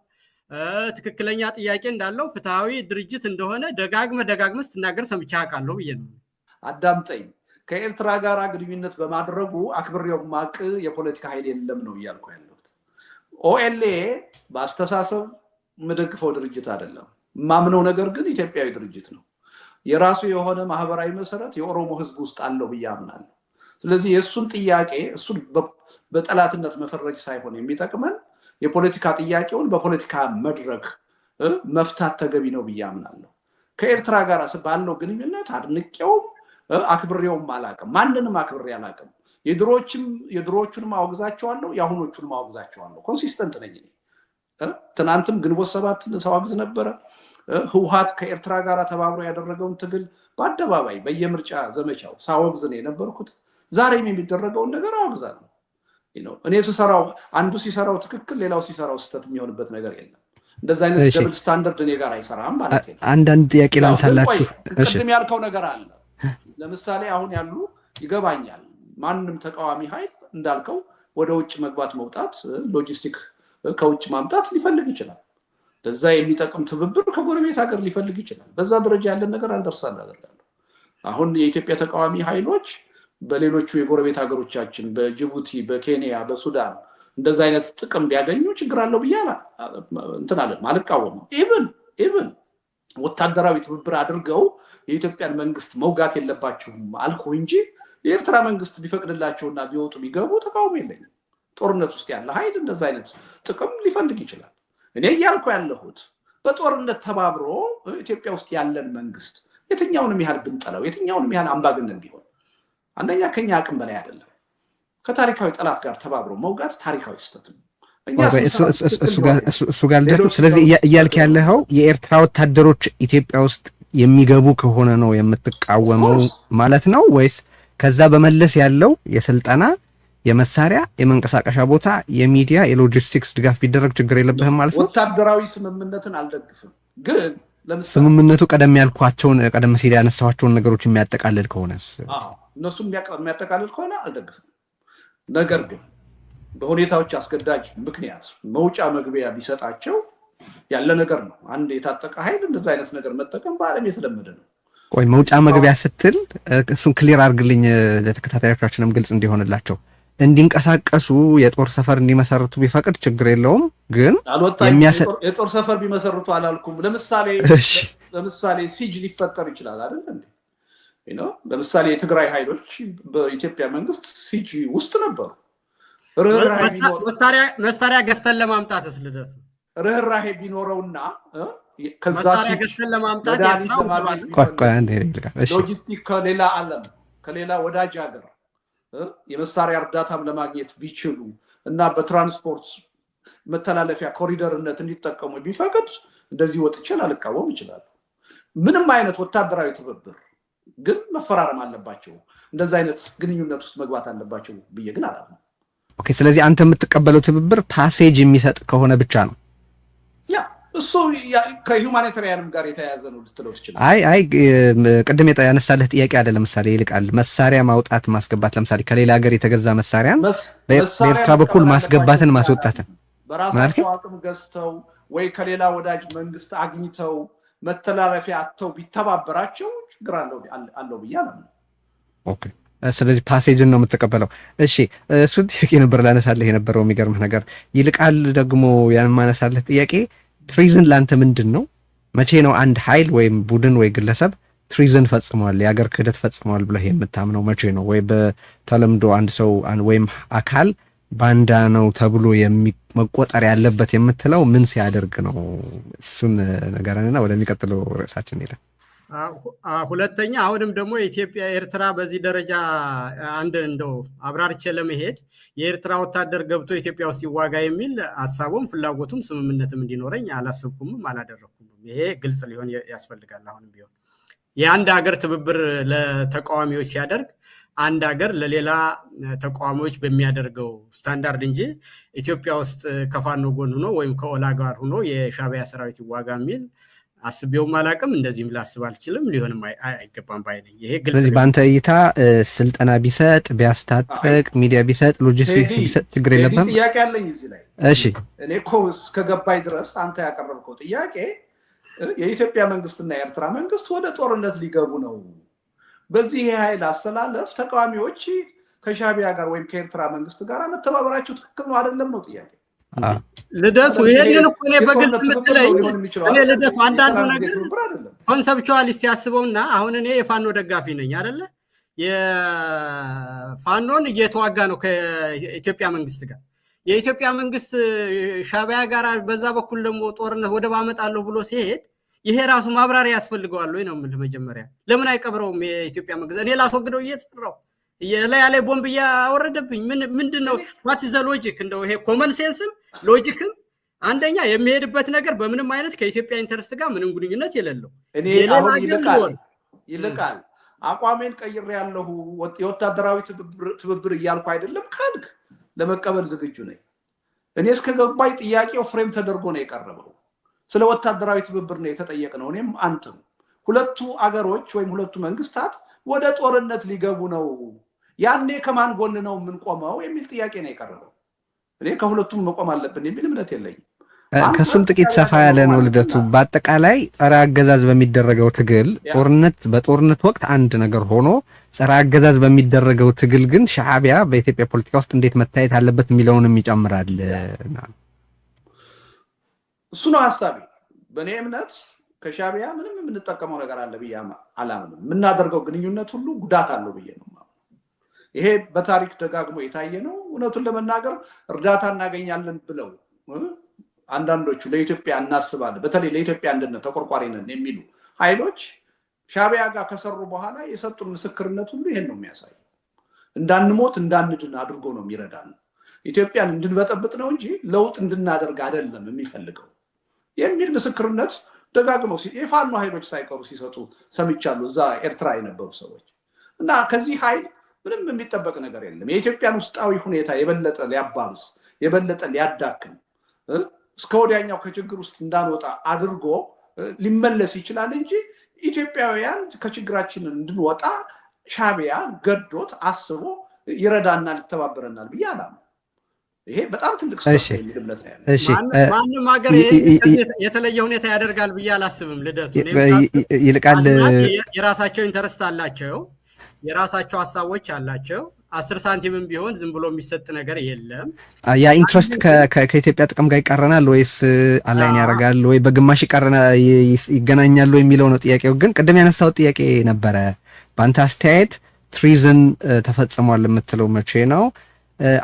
ትክክለኛ ጥያቄ እንዳለው ፍትሃዊ ድርጅት እንደሆነ ደጋግመህ ስትናገር ሰምቼ አውቃለሁ ብዬ ነው። አዳምጠኝ። ከኤርትራ ጋር ግንኙነት በማድረጉ አክብሬው ማቅ የፖለቲካ ኃይል የለም ነው እያልኩ ያለሁት። ኦኤልኤ በአስተሳሰብ የምደግፈው ድርጅት አይደለም። ማምነው ነገር ግን ኢትዮጵያዊ ድርጅት ነው። የራሱ የሆነ ማህበራዊ መሰረት የኦሮሞ ህዝብ ውስጥ አለው ብዬ አምናለሁ። ስለዚህ የእሱን ጥያቄ እሱን በጠላትነት መፈረጅ ሳይሆን የሚጠቅመን የፖለቲካ ጥያቄውን በፖለቲካ መድረክ መፍታት ተገቢ ነው ብዬ አምናለሁ። ከኤርትራ ጋር ባለው ግንኙነት አድንቄውም አክብሬውም አላውቅም። ማንንም አክብሬ አላውቅም። የድሮዎቹንም አወግዛቸዋለሁ፣ የአሁኖቹንም አወግዛቸዋለሁ። ኮንሲስተንት ነኝ። ትናንትም ግንቦት ሰባትን ሳወግዝ ነበረ። ህወሓት ከኤርትራ ጋር ተባብሮ ያደረገውን ትግል በአደባባይ በየምርጫ ዘመቻው ሳወግዝ ነው የነበርኩት። ዛሬም የሚደረገውን ነገር አወግዛለሁ። እኔ ስሰራው አንዱ ሲሰራው ትክክል ሌላው ሲሰራው ስህተት የሚሆንበት ነገር የለም። እንደዛ አይነት ደብል ስታንዳርድ እኔ ጋር አይሰራም ማለት ነው። አንዳንድ ጥያቄ ላንሳላችሁ። ቅድም ያልከው ነገር አለ። ለምሳሌ አሁን ያሉ ይገባኛል። ማንም ተቃዋሚ ኃይል እንዳልከው ወደ ውጭ መግባት መውጣት፣ ሎጂስቲክ ከውጭ ማምጣት ሊፈልግ ይችላል። ለዛ የሚጠቅም ትብብር ከጎረቤት ሀገር ሊፈልግ ይችላል። በዛ ደረጃ ያለን ነገር አንደርስታንድ አደርጋለሁ። አሁን የኢትዮጵያ ተቃዋሚ ኃይሎች በሌሎቹ የጎረቤት ሀገሮቻችን በጅቡቲ፣ በኬንያ፣ በሱዳን እንደዛ አይነት ጥቅም ቢያገኙ ችግር አለው ብዬ እንትን አለ አልቃወምም። ኢቭን ወታደራዊ ትብብር አድርገው የኢትዮጵያን መንግስት መውጋት የለባቸውም አልኩ እንጂ የኤርትራ መንግስት ቢፈቅድላቸውና ቢወጡ ቢገቡ ተቃውሞ የለኝም። ጦርነት ውስጥ ያለ ኃይል እንደዛ አይነት ጥቅም ሊፈልግ ይችላል። እኔ እያልኩ ያለሁት በጦርነት ተባብሮ ኢትዮጵያ ውስጥ ያለን መንግስት የትኛውንም ያህል ብንጠላው፣ የትኛውንም ያህል አምባገነን ቢሆን አንደኛ ከኛ አቅም በላይ አይደለም። ከታሪካዊ ጠላት ጋር ተባብሮ መውጋት ታሪካዊ ስህተት ነው። እሱ ጋር ልደቱ። ስለዚህ እያልክ ያለኸው የኤርትራ ወታደሮች ኢትዮጵያ ውስጥ የሚገቡ ከሆነ ነው የምትቃወመው ማለት ነው ወይስ ከዛ በመለስ ያለው የስልጠና የመሳሪያ የመንቀሳቀሻ ቦታ የሚዲያ የሎጂስቲክስ ድጋፍ ቢደረግ ችግር የለብህም ማለት ነው? ወታደራዊ ስምምነትን አልደግፍም፣ ግን ስምምነቱ ቀደም ሲል ያነሳኋቸውን ነገሮች የሚያጠቃልል ከሆነስ? እነሱ የሚያጠቃልል ከሆነ አልደግፍም። ነገር ግን በሁኔታዎች አስገዳጅ ምክንያት መውጫ መግቢያ ቢሰጣቸው ያለ ነገር ነው። አንድ የታጠቀ ኃይል እንደዛ አይነት ነገር መጠቀም በዓለም የተለመደ ነው። ቆይ መውጫ መግቢያ ስትል እሱን ክሊር አድርግልኝ ለተከታታዮቻችንም ግልጽ እንዲሆንላቸው። እንዲንቀሳቀሱ የጦር ሰፈር እንዲመሰርቱ ቢፈቅድ ችግር የለውም፣ ግን የጦር ሰፈር ቢመሰርቱ አላልኩም። ለምሳሌ ሲጅ ሊፈጠር ይችላል አይደል እንዴ? ለምሳሌ የትግራይ ኃይሎች በኢትዮጵያ መንግስት ሲጅ ውስጥ ነበሩ። መሳሪያ ገዝተን ለማምጣትስ ልደት ርህራሄ ቢኖረውና ከዛ ገዝተን ለማምጣት ሎጂስቲክ ከሌላ ዓለም ከሌላ ወዳጅ ሀገር የመሳሪያ እርዳታም ለማግኘት ቢችሉ እና በትራንስፖርት መተላለፊያ ኮሪደርነት እንዲጠቀሙ ቢፈቅድ እንደዚህ ወጥቼ ላልቃወም ይችላል። ምንም አይነት ወታደራዊ ትብብር ግን መፈራረም አለባቸው፣ እንደዛ አይነት ግንኙነት ውስጥ መግባት አለባቸው ብዬ ግን አላምንም። ኦኬ፣ ስለዚህ አንተ የምትቀበለው ትብብር ፓሴጅ የሚሰጥ ከሆነ ብቻ ነው? ያ እሱ ከሁማኒታሪያንም ጋር የተያያዘ ነው ልትለው ትችላለህ። አይ ቅድም ያነሳለህ ጥያቄ አለ። ለምሳሌ ይልቃል መሳሪያ ማውጣት ማስገባት፣ ለምሳሌ ከሌላ ሀገር የተገዛ መሳሪያን በኤርትራ በኩል ማስገባትን ማስወጣትን በራሳቸው አቅም ገዝተው ወይ ከሌላ ወዳጅ መንግስት አግኝተው መተላለፊያ አጥተው ቢተባበራቸው ችግር አለው ብዬ አላምንም። ኦኬ፣ ስለዚህ ፓሴጅን ነው የምትቀበለው። እሺ፣ እሱ ጥያቄ ነበር ላነሳለህ የነበረው። የሚገርምህ ነገር ይልቃል ደግሞ ያን ማነሳለህ ጥያቄ ትሪዝን ለአንተ ምንድን ነው? መቼ ነው አንድ ኃይል ወይም ቡድን ወይ ግለሰብ ትሪዝን ፈጽመዋል፣ የሀገር ክህደት ፈጽመዋል ብለህ የምታምነው መቼ ነው? ወይ በተለምዶ አንድ ሰው ወይም አካል ባንዳ ነው ተብሎ መቆጠር ያለበት የምትለው ምን ሲያደርግ ነው? እሱን ነገርንና ወደሚቀጥለው ርዕሳችን ሄደ። ሁለተኛ አሁንም ደግሞ ኢትዮጵያ ኤርትራ በዚህ ደረጃ አንድ እንደው አብራርቼ ለመሄድ የኤርትራ ወታደር ገብቶ ኢትዮጵያ ውስጥ ይዋጋ የሚል ሐሳቡም ፍላጎቱም ስምምነትም እንዲኖረኝ አላሰብኩምም አላደረኩም። ይሄ ግልጽ ሊሆን ያስፈልጋል። አሁንም ቢሆን የአንድ ሀገር ትብብር ለተቃዋሚዎች ሲያደርግ አንድ ሀገር ለሌላ ተቃዋሚዎች በሚያደርገው ስታንዳርድ እንጂ ኢትዮጵያ ውስጥ ከፋኖ ጎን ሆኖ ወይም ከኦላ ጋር ሆኖ የሻዕቢያ ሰራዊት ይዋጋ የሚል አስቤውም አላቅም። እንደዚህም ላስብ አልችልም፣ ሊሆንም አይገባም ባይ ነኝ። ይሄ ግልጽ። ስለዚህ በአንተ እይታ ስልጠና ቢሰጥ ቢያስታጥቅ ሚዲያ ቢሰጥ ሎጂስቲክስ ቢሰጥ ችግር የለብም? ጥያቄ አለኝ እዚህ ላይ። እሺ እኔ እኮ እስከገባኝ ድረስ አንተ ያቀረብከው ጥያቄ የኢትዮጵያ መንግስትና የኤርትራ መንግስት ወደ ጦርነት ሊገቡ ነው፣ በዚህ የኃይል አስተላለፍ ተቃዋሚዎች ከሻዕቢያ ጋር ወይም ከኤርትራ መንግስት ጋር መተባበራቸው ትክክል ነው አይደለም ነው ጥያቄ። ልደቱ ይሄንን እኮ እኔ በግልጽ የምትለኝ እኔ ልደቱ አንዳንዱ ነገር ኮንሰፕቹዋሊስት ያስበውና አሁን እኔ የፋኖ ደጋፊ ነኝ አይደለ? የፋኖን እየተዋጋ ነው ከኢትዮጵያ መንግስት ጋር። የኢትዮጵያ መንግስት ሻዕቢያ ጋር በዛ በኩል ደግሞ ጦርነት ወደ ባመጣለሁ ብሎ ሲሄድ ይሄ ራሱ ማብራሪያ ያስፈልገዋል ወይ ነው የምልህ። መጀመሪያ ለምን አይቀብረውም የኢትዮጵያ መንግስት? እኔ ላስወግደው እየሰራው የላይ ቦምብ ያወረደብኝ ምንድነው? ዋት ኢዝ ዘ ሎጂክ? እንደው ይሄ ኮመን ሴንስም ሎጂክም አንደኛ የሚሄድበት ነገር በምንም አይነት ከኢትዮጵያ ኢንተረስት ጋር ምንም ግንኙነት የሌለው። እኔ አሁን ይልቃል አቋሜን ቀይሬያለሁ የወታደራዊ ትብብር እያልኩ አይደለም ካልክ ለመቀበል ዝግጁ ነኝ። እኔ እስከገባኝ ጥያቄው ፍሬም ተደርጎ ነው የቀረበው። ስለ ወታደራዊ ትብብር ነው የተጠየቅነው እኔም አንተም። ሁለቱ አገሮች ወይም ሁለቱ መንግስታት ወደ ጦርነት ሊገቡ ነው፣ ያኔ ከማን ጎን ነው የምንቆመው የሚል ጥያቄ ነው የቀረበው። እኔ ከሁለቱም መቆም አለብን የሚል እምነት የለኝም። ከሱም ጥቂት ሰፋ ያለ ነው ልደቱ። በአጠቃላይ ጸረ አገዛዝ በሚደረገው ትግል በጦርነት ወቅት አንድ ነገር ሆኖ ጸረ አገዛዝ በሚደረገው ትግል ግን ሻዕቢያ በኢትዮጵያ ፖለቲካ ውስጥ እንዴት መታየት አለበት የሚለውንም ይጨምራል። እሱ ነው ሐሳቤ። በእኔ እምነት ከሻዕቢያ ምንም የምንጠቀመው ነገር አለ ብዬ አላምንም። የምናደርገው ግንኙነት ሁሉ ጉዳት አለው ብዬ ነው። ይሄ በታሪክ ደጋግሞ የታየ ነው። እውነቱን ለመናገር እርዳታ እናገኛለን ብለው አንዳንዶቹ ለኢትዮጵያ እናስባለን፣ በተለይ ለኢትዮጵያ አንድነት ተቆርቋሪ ነን የሚሉ ኃይሎች ሻዕቢያ ጋር ከሰሩ በኋላ የሰጡን ምስክርነት ሁሉ ይሄን ነው የሚያሳየው። እንዳንሞት እንዳንድን አድርጎ ነው የሚረዳን። ኢትዮጵያን እንድንበጠብጥ ነው እንጂ ለውጥ እንድናደርግ አይደለም የሚፈልገው የሚል ምስክርነት ደጋግመው የፋኖ ኃይሎች ሳይቀሩ ሲሰጡ ሰምቻለሁ፣ እዛ ኤርትራ የነበሩ ሰዎች። እና ከዚህ ኃይል ምንም የሚጠበቅ ነገር የለም። የኢትዮጵያን ውስጣዊ ሁኔታ የበለጠ ሊያባብስ የበለጠ ሊያዳክም እስከ ወዲያኛው ከችግር ውስጥ እንዳንወጣ አድርጎ ሊመለስ ይችላል እንጂ ኢትዮጵያውያን ከችግራችን እንድንወጣ ሻዕቢያ ገዶት አስቦ ይረዳናል ይተባበረናል ብዬ አላምንም። ይሄ በጣም ትልቅ እምነት ነው ያለው። ማንም ሀገር የተለየ ሁኔታ ያደርጋል ብዬ አላስብም። ልደቱ ይልቃል የራሳቸው ኢንተረስት አላቸው፣ የራሳቸው ሀሳቦች አላቸው። 10 ሳንቲምም ቢሆን ዝም ብሎ የሚሰጥ ነገር የለም። ያ ኢንትረስት ከኢትዮጵያ ጥቅም ጋር ይቃረናል ወይስ አላይን ያደርጋል ወይ በግማሽ ይገናኛሉ የሚለው ነው ጥያቄው። ግን ቅድም ያነሳው ጥያቄ ነበረ። በአንተ አስተያየት ትሪዝን ተፈጽሟል የምትለው መቼ ነው?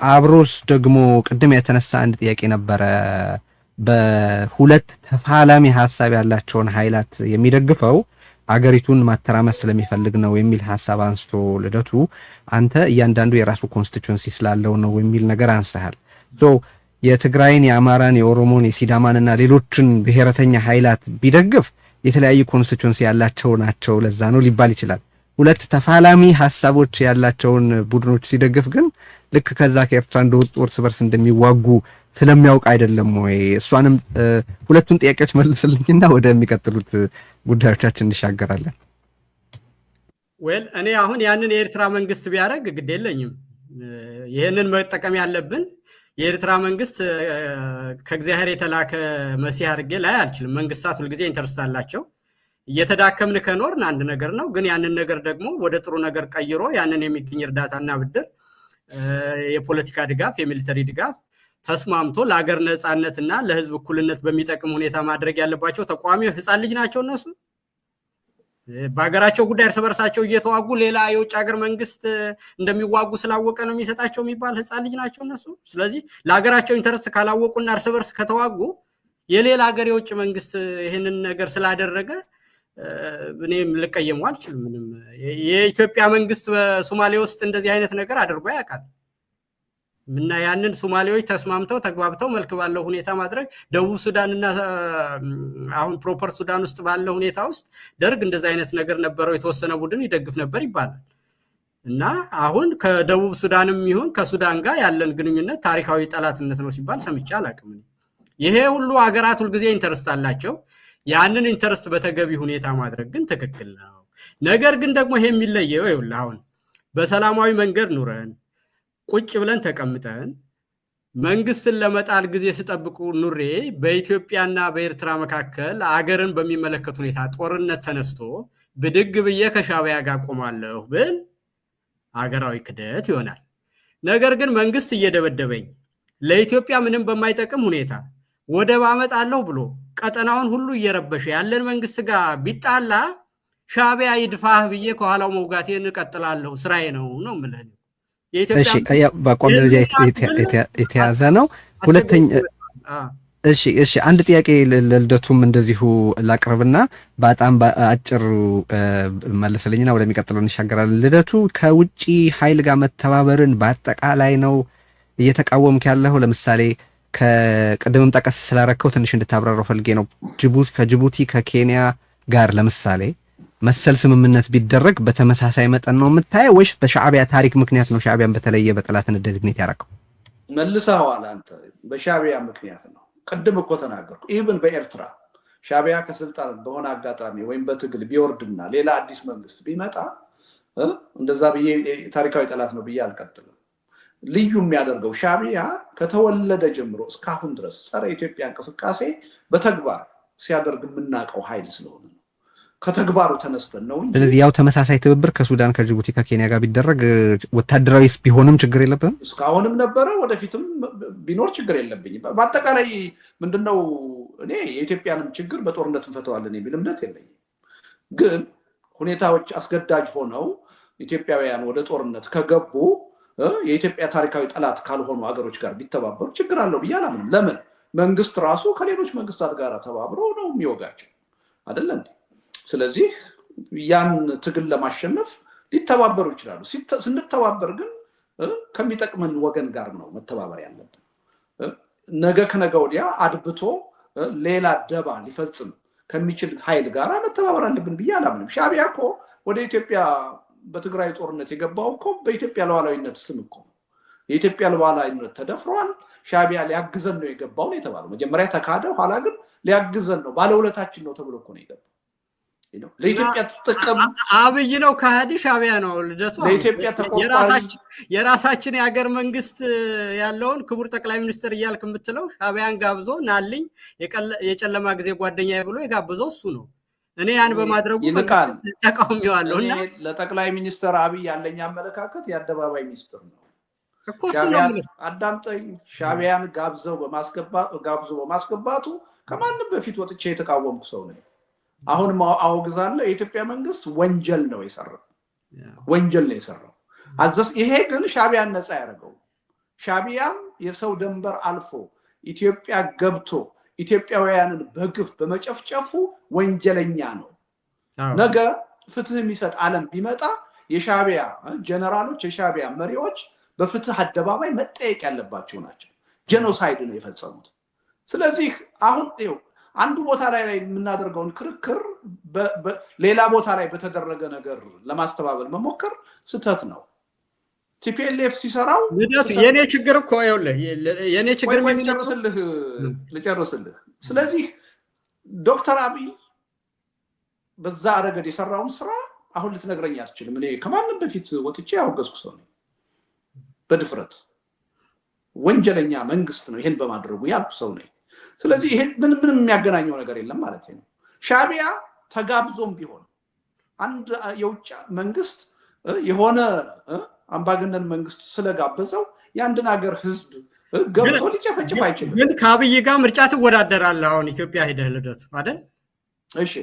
አብሮስ ደግሞ ቅድም የተነሳ አንድ ጥያቄ ነበረ። በሁለት ተፋላሚ ሀሳብ ያላቸውን ኃይላት የሚደግፈው አገሪቱን ማተራመስ ስለሚፈልግ ነው የሚል ሀሳብ አንስቶ ልደቱ አንተ እያንዳንዱ የራሱ ኮንስቲትዩንሲ ስላለው ነው የሚል ነገር አንስተሃል። የትግራይን፣ የአማራን፣ የኦሮሞን፣ የሲዳማንና ሌሎችን ብሔረተኛ ኃይላት ቢደግፍ የተለያዩ ኮንስቲትዩንሲ ያላቸው ናቸው ለዛ ነው ሊባል ይችላል። ሁለት ተፋላሚ ሀሳቦች ያላቸውን ቡድኖች ሲደግፍ ግን ልክ ከዛ ከኤርትራ እንደወጡ እርስ በርስ እንደሚዋጉ ስለሚያውቅ አይደለም ወይ? እሷንም ሁለቱን ጥያቄዎች መልስልኝና ወደሚቀጥሉት ጉዳዮቻችን እንሻገራለን። እኔ አሁን ያንን የኤርትራ መንግስት ቢያደርግ ግድ የለኝም። ይህንን መጠቀም ያለብን የኤርትራ መንግስት ከእግዚአብሔር የተላከ መሲህ አድርጌ ላይ አልችልም። መንግስታት ሁልጊዜ ኢንተረስት አላቸው። እየተዳከምን ከኖርን አንድ ነገር ነው። ግን ያንን ነገር ደግሞ ወደ ጥሩ ነገር ቀይሮ ያንን የሚገኝ እርዳታና ብድር፣ የፖለቲካ ድጋፍ፣ የሚሊተሪ ድጋፍ ተስማምቶ ለሀገር ነፃነትና ለህዝብ እኩልነት በሚጠቅም ሁኔታ ማድረግ ያለባቸው ተቋሚዎች ህፃን ልጅ ናቸው። እነሱ በሀገራቸው ጉዳይ እርስ በርሳቸው እየተዋጉ ሌላ የውጭ ሀገር መንግስት እንደሚዋጉ ስላወቀ ነው የሚሰጣቸው የሚባል ህፃን ልጅ ናቸው እነሱ። ስለዚህ ለሀገራቸው ኢንተረስት ካላወቁና እርስ በርስ ከተዋጉ የሌላ ሀገር የውጭ መንግስት ይህንን ነገር ስላደረገ እኔም ልቀየመው አልችልም። ምንም የኢትዮጵያ መንግስት በሶማሌ ውስጥ እንደዚህ አይነት ነገር አድርጎ ያውቃል እና ያንን ሶማሌዎች ተስማምተው ተግባብተው መልክ ባለው ሁኔታ ማድረግ ደቡብ ሱዳንና አሁን ፕሮፐር ሱዳን ውስጥ ባለው ሁኔታ ውስጥ ደርግ እንደዚህ አይነት ነገር ነበረው የተወሰነ ቡድን ይደግፍ ነበር ይባላል እና አሁን ከደቡብ ሱዳንም ይሁን ከሱዳን ጋር ያለን ግንኙነት ታሪካዊ ጠላትነት ነው ሲባል ሰምቼ አላውቅም። ይሄ ሁሉ ሀገራት ሁሉ ጊዜ ኢንተረስት አላቸው። ያንን ኢንተረስት በተገቢ ሁኔታ ማድረግ ግን ትክክል ነው። ነገር ግን ደግሞ ይሄ የሚለየው ይኸውልህ አሁን በሰላማዊ መንገድ ኑረን ቁጭ ብለን ተቀምጠን መንግስትን ለመጣል ጊዜ ሲጠብቁ ኑሬ በኢትዮጵያና በኤርትራ መካከል አገርን በሚመለከት ሁኔታ ጦርነት ተነስቶ ብድግ ብዬ ከሻዕቢያ ጋር ቆማለሁ ብል አገራዊ ክደት ይሆናል። ነገር ግን መንግስት እየደበደበኝ ለኢትዮጵያ ምንም በማይጠቅም ሁኔታ ወደብ አመጣለሁ ብሎ ቀጠናውን ሁሉ እየረበሸ ያለን መንግስት ጋር ቢጣላ ሻዕቢያ ይድፋህ ብዬ ከኋላው መውጋቴን እቀጥላለሁ፣ ስራዬ ነው የምልህ። እሺ በአቋም ደረጃ የተያዘ ነው። ሁለተኛ እሺ አንድ ጥያቄ ለልደቱም እንደዚሁ ላቅርብና በጣም አጭር መለሰልኝና ወደሚቀጥለው እንሻገራለን። ልደቱ ከውጪ ኃይል ጋር መተባበርን በአጠቃላይ ነው እየተቃወምክ ያለው? ለምሳሌ ከቅድምም ጠቀስ ስላረከው ትንሽ እንድታብራራው ፈልጌ ነው። ከጅቡቲ ከኬንያ ጋር ለምሳሌ መሰል ስምምነት ቢደረግ በተመሳሳይ መጠን ነው የምታየው ወይስ በሻዕቢያ ታሪክ ምክንያት ነው ሻዕቢያን በተለየ በጠላትነት ዴዚግኔት ያደረገው? መልሰዋል አንተ። በሻዕቢያ ምክንያት ነው። ቅድም እኮ ተናገርኩ። ኢቭን በኤርትራ ሻዕቢያ ከስልጣን በሆነ አጋጣሚ ወይም በትግል ቢወርድና ሌላ አዲስ መንግስት ቢመጣ እንደዛ ብዬ ታሪካዊ ጠላት ነው ብዬ አልቀጥልም። ልዩ የሚያደርገው ሻዕቢያ ከተወለደ ጀምሮ እስካሁን ድረስ ጸረ ኢትዮጵያ እንቅስቃሴ በተግባር ሲያደርግ የምናውቀው ኃይል ስለሆነ ነው። ከተግባሩ ተነስተን ነው እንጂ ስለዚህ ያው ተመሳሳይ ትብብር ከሱዳን ከጅቡቲ ከኬንያ ጋር ቢደረግ ወታደራዊስ ቢሆንም ችግር የለብንም። እስካሁንም ነበረ፣ ወደፊትም ቢኖር ችግር የለብኝም። በአጠቃላይ ምንድነው እኔ የኢትዮጵያንም ችግር በጦርነት እንፈተዋለን የሚል እምነት የለኝም። ግን ሁኔታዎች አስገዳጅ ሆነው ኢትዮጵያውያን ወደ ጦርነት ከገቡ የኢትዮጵያ ታሪካዊ ጠላት ካልሆኑ ሀገሮች ጋር ቢተባበሩ ችግር አለው ብዬ አላምንም። ለምን መንግስት ራሱ ከሌሎች መንግስታት ጋር ተባብሮ ነው የሚወጋቸው አይደለ እንዴ? ስለዚህ ያን ትግል ለማሸነፍ ሊተባበሩ ይችላሉ። ስንተባበር ግን ከሚጠቅመን ወገን ጋር ነው መተባበር ያለብን። ነገ ከነገ ወዲያ አድብቶ ሌላ ደባ ሊፈጽም ከሚችል ኃይል ጋር መተባበር አለብን ብዬ አላምንም። ሻዕቢያ እኮ ወደ ኢትዮጵያ በትግራይ ጦርነት የገባው እኮ በኢትዮጵያ ሉዓላዊነት ስም እኮ ነው። የኢትዮጵያ ሉዓላዊነት ተደፍሯል፣ ሻዕቢያ ሊያግዘን ነው የገባው ነው የተባለው። መጀመሪያ ተካደ፣ ኋላ ግን ሊያግዘን ነው ባለውለታችን ነው ተብሎ እኮ ነው የገባው። ለኢትዮጵያ ጥቅም አብይ ነው ከሃዲ ሻዕቢያ ነው ልደቱ። ለኢትዮጵያ የራሳችን የሀገር መንግስት ያለውን ክቡር ጠቅላይ ሚኒስትር እያልክ የምትለው ሻዕቢያን ጋብዞ ናልኝ የጨለማ ጊዜ ጓደኛዬ ብሎ የጋብዘው እሱ ነው። እኔ ያን በማድረጉ ተቃውሜዋለሁ። እና ለጠቅላይ ሚኒስትር አብይ ያለኝ አመለካከት የአደባባይ ሚኒስትር ነው እኮ እሱ ነው። አዳምጠኝ። ሻዕቢያን ጋብዞ በማስገባቱ ከማንም በፊት ወጥቼ የተቃወምኩ ሰው ነኝ። አሁንም አወግዛለሁ። የኢትዮጵያ መንግስት ወንጀል ነው የሰራው። ይሄ ግን ሻዕቢያን ነፃ ያደረገው። ሻዕቢያም የሰው ድንበር አልፎ ኢትዮጵያ ገብቶ ኢትዮጵያውያንን በግፍ በመጨፍጨፉ ወንጀለኛ ነው። ነገ ፍትህ የሚሰጥ ዓለም ቢመጣ የሻዕቢያ ጀነራሎች፣ የሻዕቢያ መሪዎች በፍትህ አደባባይ መጠየቅ ያለባቸው ናቸው። ጄኖሳይድ ነው የፈጸሙት። ስለዚህ አሁን አንዱ ቦታ ላይ የምናደርገውን ክርክር ሌላ ቦታ ላይ በተደረገ ነገር ለማስተባበል መሞከር ስህተት ነው። ቲፒኤልኤፍ ሲሰራው የኔ ችግር እኮ ይኸውልህ፣ የኔ ችግር ልጨርስልህ። ስለዚህ ዶክተር አብይ በዛ ረገድ የሰራውን ስራ አሁን ልትነግረኝ አትችልም። እኔ ከማንም በፊት ወጥቼ ያወገዝኩ ሰው ነኝ በድፍረት። ወንጀለኛ መንግስት ነው ይሄን በማድረጉ ያልኩ ሰው ነኝ። ስለዚህ ይሄ ምንም የሚያገናኘው ነገር የለም ማለት ነው። ሻዕቢያ ተጋብዞም ቢሆን አንድ የውጭ መንግስት የሆነ አምባገነን መንግስት ስለጋበዘው የአንድን ሀገር ህዝብ ገብቶ ሊጨፈጭፍ አይችልም። ግን ከአብይ ጋር ምርጫ ትወዳደራለህ አሁን ኢትዮጵያ ሄደህ ልደቱ አይደል? እሺ።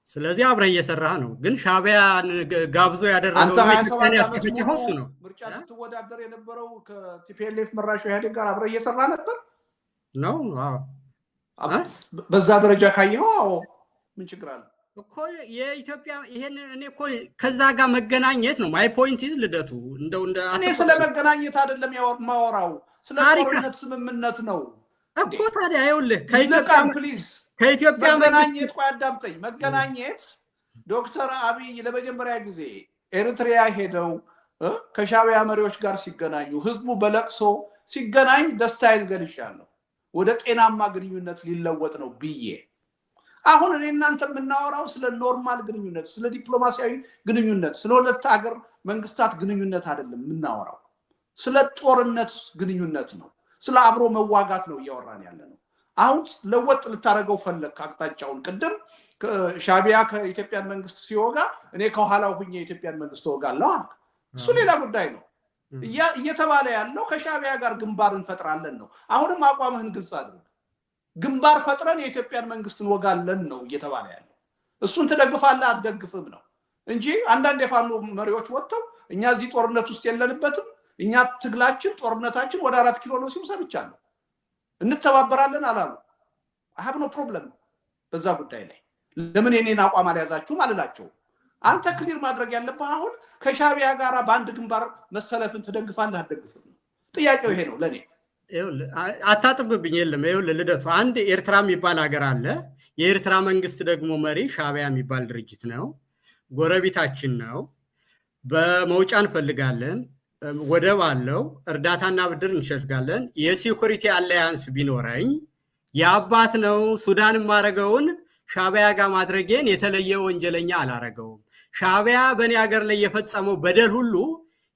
ስለዚህ አብረህ እየሰራህ ነው። ግን ሻዕቢያን ጋብዞ ያደረገው ኢትዮጵያን ያስጨፈጨፈው እሱ ነው። ምርጫ ስትወዳደር የነበረው ከቲፒኤልኤፍ መራሹ ኢህአዴግ ጋር አብረህ እየሰራህ ነበር ነው። በዛ ደረጃ ካየኸው ምን ችግር አለ? እኮ የኢትዮጵያ ይሄን እኔ እኮ ከዛ ጋር መገናኘት ነው ማይ ፖይንት ኢዝ ልደቱ እንደው እኔ ስለ መገናኘት አይደለም ማወራው ስለ ጦርነት ስምምነት ነው እኮ ታዲያ ይኸውልህ ከኢትዮጵያ መገናኘት ቆይ አዳምጠኝ መገናኘት ዶክተር አብይ ለመጀመሪያ ጊዜ ኤርትሪያ ሄደው ከሻዕቢያ መሪዎች ጋር ሲገናኙ ህዝቡ በለቅሶ ሲገናኝ ደስታዬን ገልጫለሁ ወደ ጤናማ ግንኙነት ሊለወጥ ነው ብዬ አሁን እኔ እናንተ የምናወራው ስለ ኖርማል ግንኙነት ስለ ዲፕሎማሲያዊ ግንኙነት ስለ ሁለት ሀገር መንግስታት ግንኙነት አይደለም የምናወራው ስለ ጦርነት ግንኙነት ነው ስለ አብሮ መዋጋት ነው እያወራን ያለነው አሁን ለወጥ ልታረገው ፈለክ አቅጣጫውን ቅድም ሻዕቢያ ከኢትዮጵያ መንግስት ሲወጋ እኔ ከኋላው ሁኜ የኢትዮጵያ መንግስት ወጋለሁ እሱ ሌላ ጉዳይ ነው እየተባለ ያለው ከሻዕቢያ ጋር ግንባር እንፈጥራለን ነው አሁንም አቋምህን ግልጽ አድርግ ግንባር ፈጥረን የኢትዮጵያን መንግስትን ወጋለን ነው እየተባለ ያለው እሱን ተደግፋለህ አትደግፍም ነው እንጂ አንዳንድ የፋኖ መሪዎች ወጥተው እኛ እዚህ ጦርነት ውስጥ የለንበትም እኛ ትግላችን ጦርነታችን ወደ 4 ኪሎ ነው ሲሉ ሰምቻለሁ እንተባበራለን አላሉ I have no problem በዛ ጉዳይ ላይ ለምን የኔን አቋም አልያዛችሁም አልላቸው አንተ ክሊር ማድረግ ያለብህ አሁን ከሻዕቢያ ጋር በአንድ ግንባር መሰለፍን ተደግፋለህ አትደግፍም ነው ጥያቄው ይሄ ነው ለኔ አታጥብብኝ የለም ይኸውልህ ልደቱ አንድ ኤርትራ የሚባል ሀገር አለ የኤርትራ መንግስት ደግሞ መሪ ሻዕቢያ የሚባል ድርጅት ነው ጎረቤታችን ነው በመውጫ እንፈልጋለን ወደብ አለው እርዳታና ብድር እንሸልጋለን የሴኩሪቲ አላያንስ ቢኖረኝ የአባት ነው ሱዳንም ማረገውን ሻዕቢያ ጋር ማድረጌን የተለየ ወንጀለኛ አላረገውም ሻዕቢያ በኔ ሀገር ላይ የፈጸመው በደል ሁሉ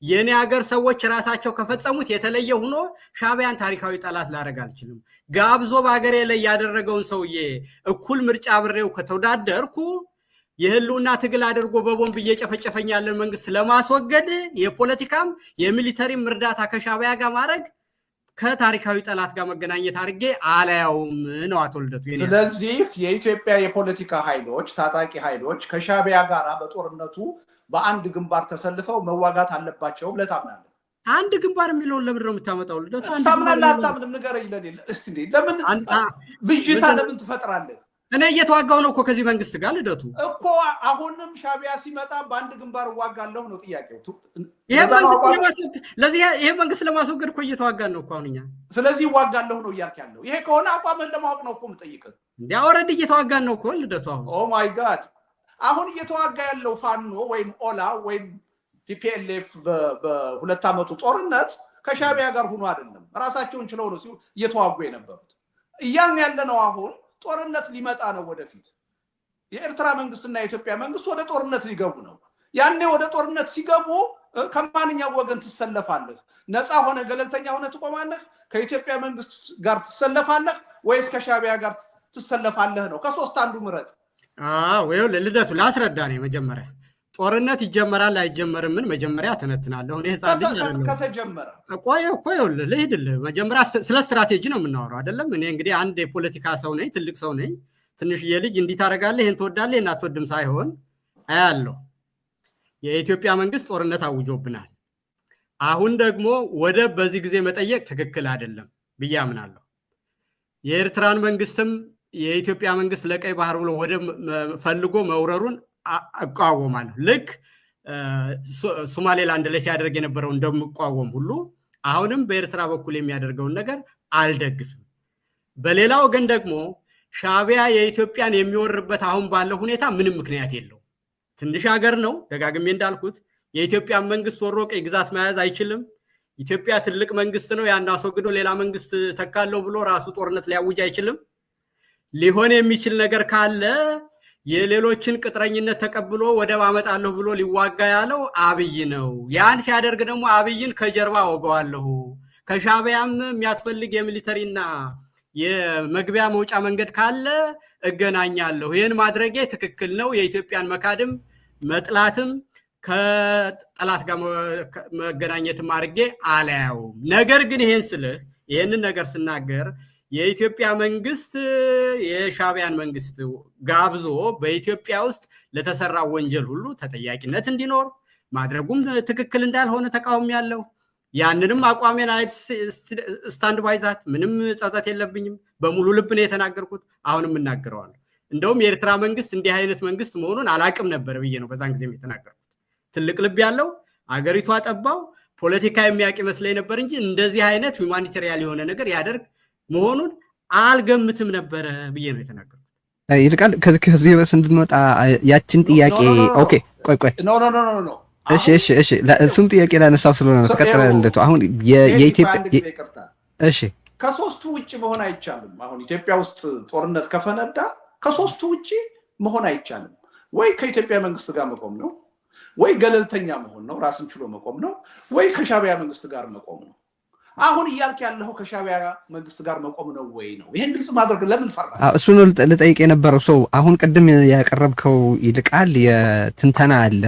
የኔ ሀገር ሰዎች ራሳቸው ከፈጸሙት የተለየ ሆኖ ሻዕቢያን ታሪካዊ ጠላት ላረግ አልችልም ጋብዞ በአገሬ ላይ ያደረገውን ሰውዬ እኩል ምርጫ አብሬው ከተወዳደርኩ የህልውና ትግል አድርጎ በቦምብ እየጨፈጨፈኝ ያለን መንግስት ለማስወገድ የፖለቲካም የሚሊተሪም እርዳታ ከሻዕቢያ ጋር ማድረግ ከታሪካዊ ጠላት ጋር መገናኘት አድርጌ አላያውም ነው አቶ ልደቱ ስለዚህ የኢትዮጵያ የፖለቲካ ኃይሎች ታጣቂ ኃይሎች ከሻዕቢያ ጋር በጦርነቱ በአንድ ግንባር ተሰልፈው መዋጋት አለባቸው ብለህ ታምናለህ አንድ ግንባር የሚለውን ለምን ነው የምታመጣው ልደቱ ታምናለህ አታምንም ንገረኝ ለምን ብዥታ ለምን ትፈጥራለህ እኔ እየተዋጋው ነው እኮ ከዚህ መንግስት ጋር ልደቱ እኮ አሁንም ሻዕቢያ ሲመጣ በአንድ ግንባር ዋጋለሁ ነው ጥያቄው ይሄ መንግስት ለማስወገድ እኮ እየተዋጋን ነው እኮ አሁንኛ ስለዚህ ዋጋለሁ ነው እያልክ ያለው ይሄ ከሆነ አቋምህን ለማወቅ ነው እኮ የምጠይቅህ እንዴ ኦሬዲ እየተዋጋን ነው እኮ ልደቱ አሁን ኦ ማይ ጋድ አሁን እየተዋጋ ያለው ፋኖ ወይም ኦላ ወይም ቲፒኤልኤፍ በሁለት ዓመቱ ጦርነት ከሻዕቢያ ጋር ሆኖ አይደለም ራሳቸውን ችለው ነው እየተዋጉ የነበሩት እያልን ያለነው አሁን ጦርነት ሊመጣ ነው ወደፊት የኤርትራ መንግስትና የኢትዮጵያ መንግስት ወደ ጦርነት ሊገቡ ነው ያኔ ወደ ጦርነት ሲገቡ ከማንኛው ወገን ትሰለፋለህ ነፃ ሆነ ገለልተኛ ሆነ ትቆማለህ ከኢትዮጵያ መንግስት ጋር ትሰለፋለህ ወይስ ከሻዕቢያ ጋር ትሰለፋለህ ነው ከሶስት አንዱ ምረጥ ወይ ልደቱ ላስረዳ ነው መጀመሪያ ጦርነት ይጀመራል አይጀመርም ምን መጀመሪያ ተነትናለሁ እኔ ህፃን ልጅ አይደለም ከተጀመረ ቆይ ልሂድልህ መጀመሪያ ስለ ስትራቴጂ ነው የምናወራው አይደለም እኔ እንግዲህ አንድ የፖለቲካ ሰው ነኝ ትልቅ ሰው ነኝ ትንሽ የልጅ እንዲህ ታረጋለህ ይሄን ትወዳለህ እና አትወድም ሳይሆን አያለው የኢትዮጵያ መንግስት ጦርነት አውጆብናል አሁን ደግሞ ወደብ በዚህ ጊዜ መጠየቅ ትክክል አይደለም ብዬ አምናለሁ የኤርትራን መንግስትም የኢትዮጵያ መንግስት ለቀይ ባህር ብሎ ወደብ ፈልጎ መውረሩን አቃወማለሁ ልክ ሶማሌላንድ ላይ ሲያደርግ የነበረው እንደምቋወም ሁሉ አሁንም በኤርትራ በኩል የሚያደርገውን ነገር አልደግፍም በሌላ ወገን ደግሞ ሻዕቢያ የኢትዮጵያን የሚወርበት አሁን ባለው ሁኔታ ምንም ምክንያት የለው ትንሽ ሀገር ነው ደጋግሜ እንዳልኩት የኢትዮጵያ መንግስት ወሮ ቀይ ግዛት መያዝ አይችልም ኢትዮጵያ ትልቅ መንግስት ነው ያን አስወግዶ ሌላ መንግስት ተካለው ብሎ ራሱ ጦርነት ሊያውጅ አይችልም ሊሆን የሚችል ነገር ካለ የሌሎችን ቅጥረኝነት ተቀብሎ ወደብ አመጣለሁ ብሎ ሊዋጋ ያለው አብይ ነው ያን ሲያደርግ ደግሞ አብይን ከጀርባ ወገዋለሁ ከሻዕቢያም የሚያስፈልግ የሚሊተሪና የመግቢያ መውጫ መንገድ ካለ እገናኛለሁ ይሄን ማድረጌ ትክክል ነው የኢትዮጵያን መካድም መጥላትም ከጠላት ጋር መገናኘትም አድርጌ አላያውም ነገር ግን ይሄንን ነገር ስናገር የኢትዮጵያ መንግስት የሻዕቢያን መንግስት ጋብዞ በኢትዮጵያ ውስጥ ለተሰራ ወንጀል ሁሉ ተጠያቂነት እንዲኖር ማድረጉም ትክክል እንዳልሆነ ተቃውሞ ያለው ያንንም አቋሜን ስታንድ ባይ ዛት ምንም ጸጸት የለብኝም በሙሉ ልብ ነው የተናገርኩት አሁንም እናገረዋለሁ እንደውም የኤርትራ መንግስት እንዲህ አይነት መንግስት መሆኑን አላቅም ነበር ብዬ ነው በዛን ጊዜ የተናገርኩት። ትልቅ ልብ ያለው አገሪቷ ጠባው ፖለቲካ የሚያውቅ ይመስለኝ ነበር እንጂ እንደዚህ አይነት ሁማኒታሪያን የሆነ ነገር ያደርግ መሆኑን አልገምትም ነበር ብዬ ነው የተናገርኩት። ይልቃል ከዚህ በስ እንድንወጣ ያችን ጥያቄ ኦኬ ቆይ ኖ እሺ እሱም ጥያቄ ላነሳው ስለሆነ ነው ተቀጥረልለት አሁን የኢትዮጵያ እሺ ከሶስቱ ውጪ መሆን አይቻልም። አሁን ኢትዮጵያ ውስጥ ጦርነት ከፈነዳ ከሶስቱ ውጪ መሆን አይቻልም። ወይ ከኢትዮጵያ መንግስት ጋር መቆም ነው፣ ወይ ገለልተኛ መሆን ነው፣ ራስን ችሎ መቆም ነው፣ ወይ ከሻቢያ መንግስት ጋር መቆም ነው። አሁን እያልክ ያለው ከሻቢያ መንግስት ጋር መቆም ነው ወይ ነው? ይሄን ግልጽ ማድረግ ለምን ፈራ? እሱ ነው ልጠይቅ የነበረው ሰው። አሁን ቅድም ያቀረብከው ይልቃል የትንተና አለ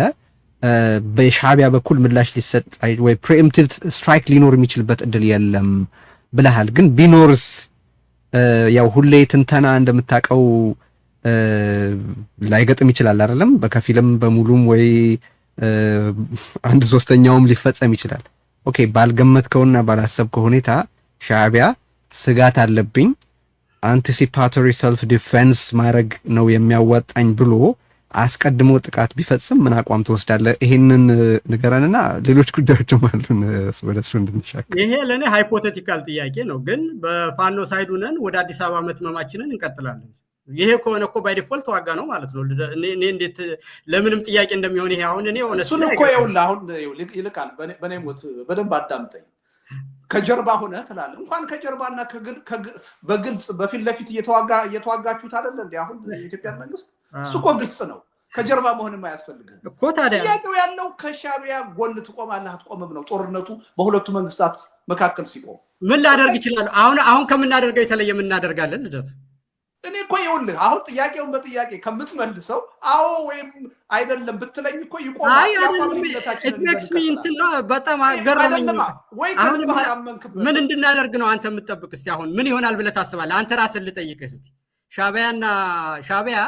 በሻቢያ በኩል ምላሽ ሊሰጥ ወይ ፕሪኤምፕቲቭ ስትራይክ ሊኖር የሚችልበት እድል የለም ብለሃል። ግን ቢኖርስ ያው ሁሌ ትንተና እንደምታውቀው ላይገጥም ይችላል አይደለም? በከፊልም በሙሉም ወይ 1/3ኛውም ሊፈጸም ይችላል። ኦኬ ባልገመትከውና ባላሰብከው ሁኔታ ሻቢያ ስጋት አለብኝ አንቲሲፓቶሪ ሰልፍ ዲፌንስ ማድረግ ነው የሚያዋጣኝ ብሎ አስቀድሞ ጥቃት ቢፈጽም ምን አቋም ትወስዳለህ? ይሄንን ንገረንና ሌሎች ጉዳዮችም አሉን ወደሱ እንድንሻገር። ይሄ ለኔ ሃይፖቴቲካል ጥያቄ ነው፣ ግን በፋኖ ሳይዱ ነን ወደ አዲስ አበባ መትመማችንን እንቀጥላለን። ይሄ ከሆነ እኮ ባይ ዲፎልት ዋጋ ነው ማለት ነው። እኔ እንዴት ለምንም ጥያቄ እንደሚሆን ይሄ አሁን እኔ ሆነ እሱን እኮ ይኸውልህ አሁን ይልቃል በኔ ሞት በደንብ አዳምጠኝ። ከጀርባ ሆነ ትላለህ። እንኳን ከጀርባና በግልጽ በፊት ለፊት እየተዋጋችሁት አይደል እንዴ? አሁን የኢትዮጵያ መንግስት እሱ እኮ ግልጽ ነው። ከጀርባ መሆንም አያስፈልግም እኮ። ታዲያ ጥያቄው ያለው ከሻቢያ ጎን ትቆማለህ አትቆምም ነው። ጦርነቱ በሁለቱ መንግስታት መካከል ሲቆም ምን ላደርግ ይችላል? አሁን ከምናደርገው የተለየ ምን እናደርጋለን? ልደቱ እኔ እኮ ይኸውልህ አሁን ጥያቄውን በጥያቄ ከምትመልሰው አዎ ወይም አይደለም ብትለኝ እኮ ይቆማል። በጣም ገረመኝ። ምን እንድናደርግ ነው አንተ የምትጠብቅ? እስቲ አሁን ምን ይሆናል ብለህ ታስባለህ? አንተ ራስን ልጠይቅህ እስቲ። ሻቢያ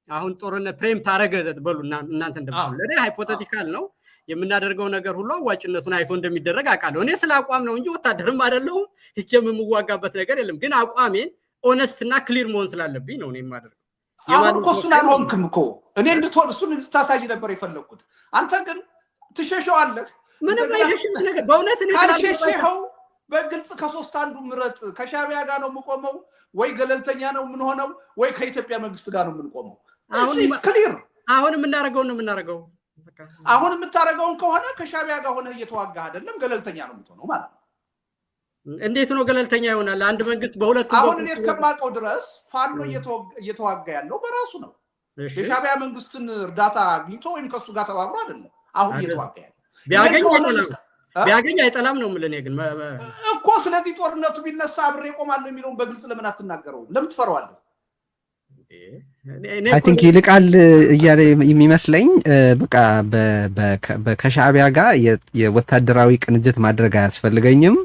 አሁን ጦርነት ፕሬም ታረገ በሉ እናንተ እንደምትሉ ለኔ ሃይፖቴቲካል ነው። የምናደርገው ነገር ሁሉ አዋጭነቱን አይቶ እንደሚደረግ አውቃለሁ። እኔ ስለ አቋም ነው እንጂ ወታደርም አይደለሁም። እጄም የምዋጋበት ነገር የለም። ግን አቋሜን ኦነስት እና ክሊር መሆን ስላለብኝ ነው እኔ የማደርገው። አሁን እኮ እሱን አልሆንክም እኮ እኔ እንድትሆን እሱን እንድታሳይ ነበር የፈለግኩት። አንተ ግን ትሸሸዋለህ። ምንም አይሸሽም ነገር በእውነት እኔ ካልሸሸኸው በግልጽ ከሶስት አንዱ ምረጥ። ከሻቢያ ጋር ነው የምቆመው ወይ ገለልተኛ ነው የምንሆነው ወይ ከኢትዮጵያ መንግስት ጋር ነው የምንቆመው። አሁን የምናደርገውን ነው የምናደርገው። አሁን የምታደርገውን ከሆነ ከሻቢያ ጋር ሆነ እየተዋጋ አይደለም ገለልተኛ ነው የምትሆነው ማለት ነው። እንዴት ነው ገለልተኛ ይሆናል? አንድ መንግስት በሁለቱ አሁን እኔ እስከማውቀው ድረስ ፋኖ እየተዋጋ ያለው በራሱ ነው። የሻቢያ መንግስትን እርዳታ አግኝቶ ወይም ከሱ ጋር ተባብሮ አይደለም አሁን እየተዋጋ ያለው። ቢያገኝ አይጠላም ነው የምልህ እኔ ግን እኮ። ስለዚህ ጦርነቱ ቢነሳ አብሬ እቆማለሁ የሚለውን በግልጽ ለምን አትናገረውም? ለምን ትፈራዋለህ? አይ ቲንክ ይልቃል እያለ የሚመስለኝ በቃ ከሻቢያ ጋር የወታደራዊ ቅንጅት ማድረግ አያስፈልገኝም፣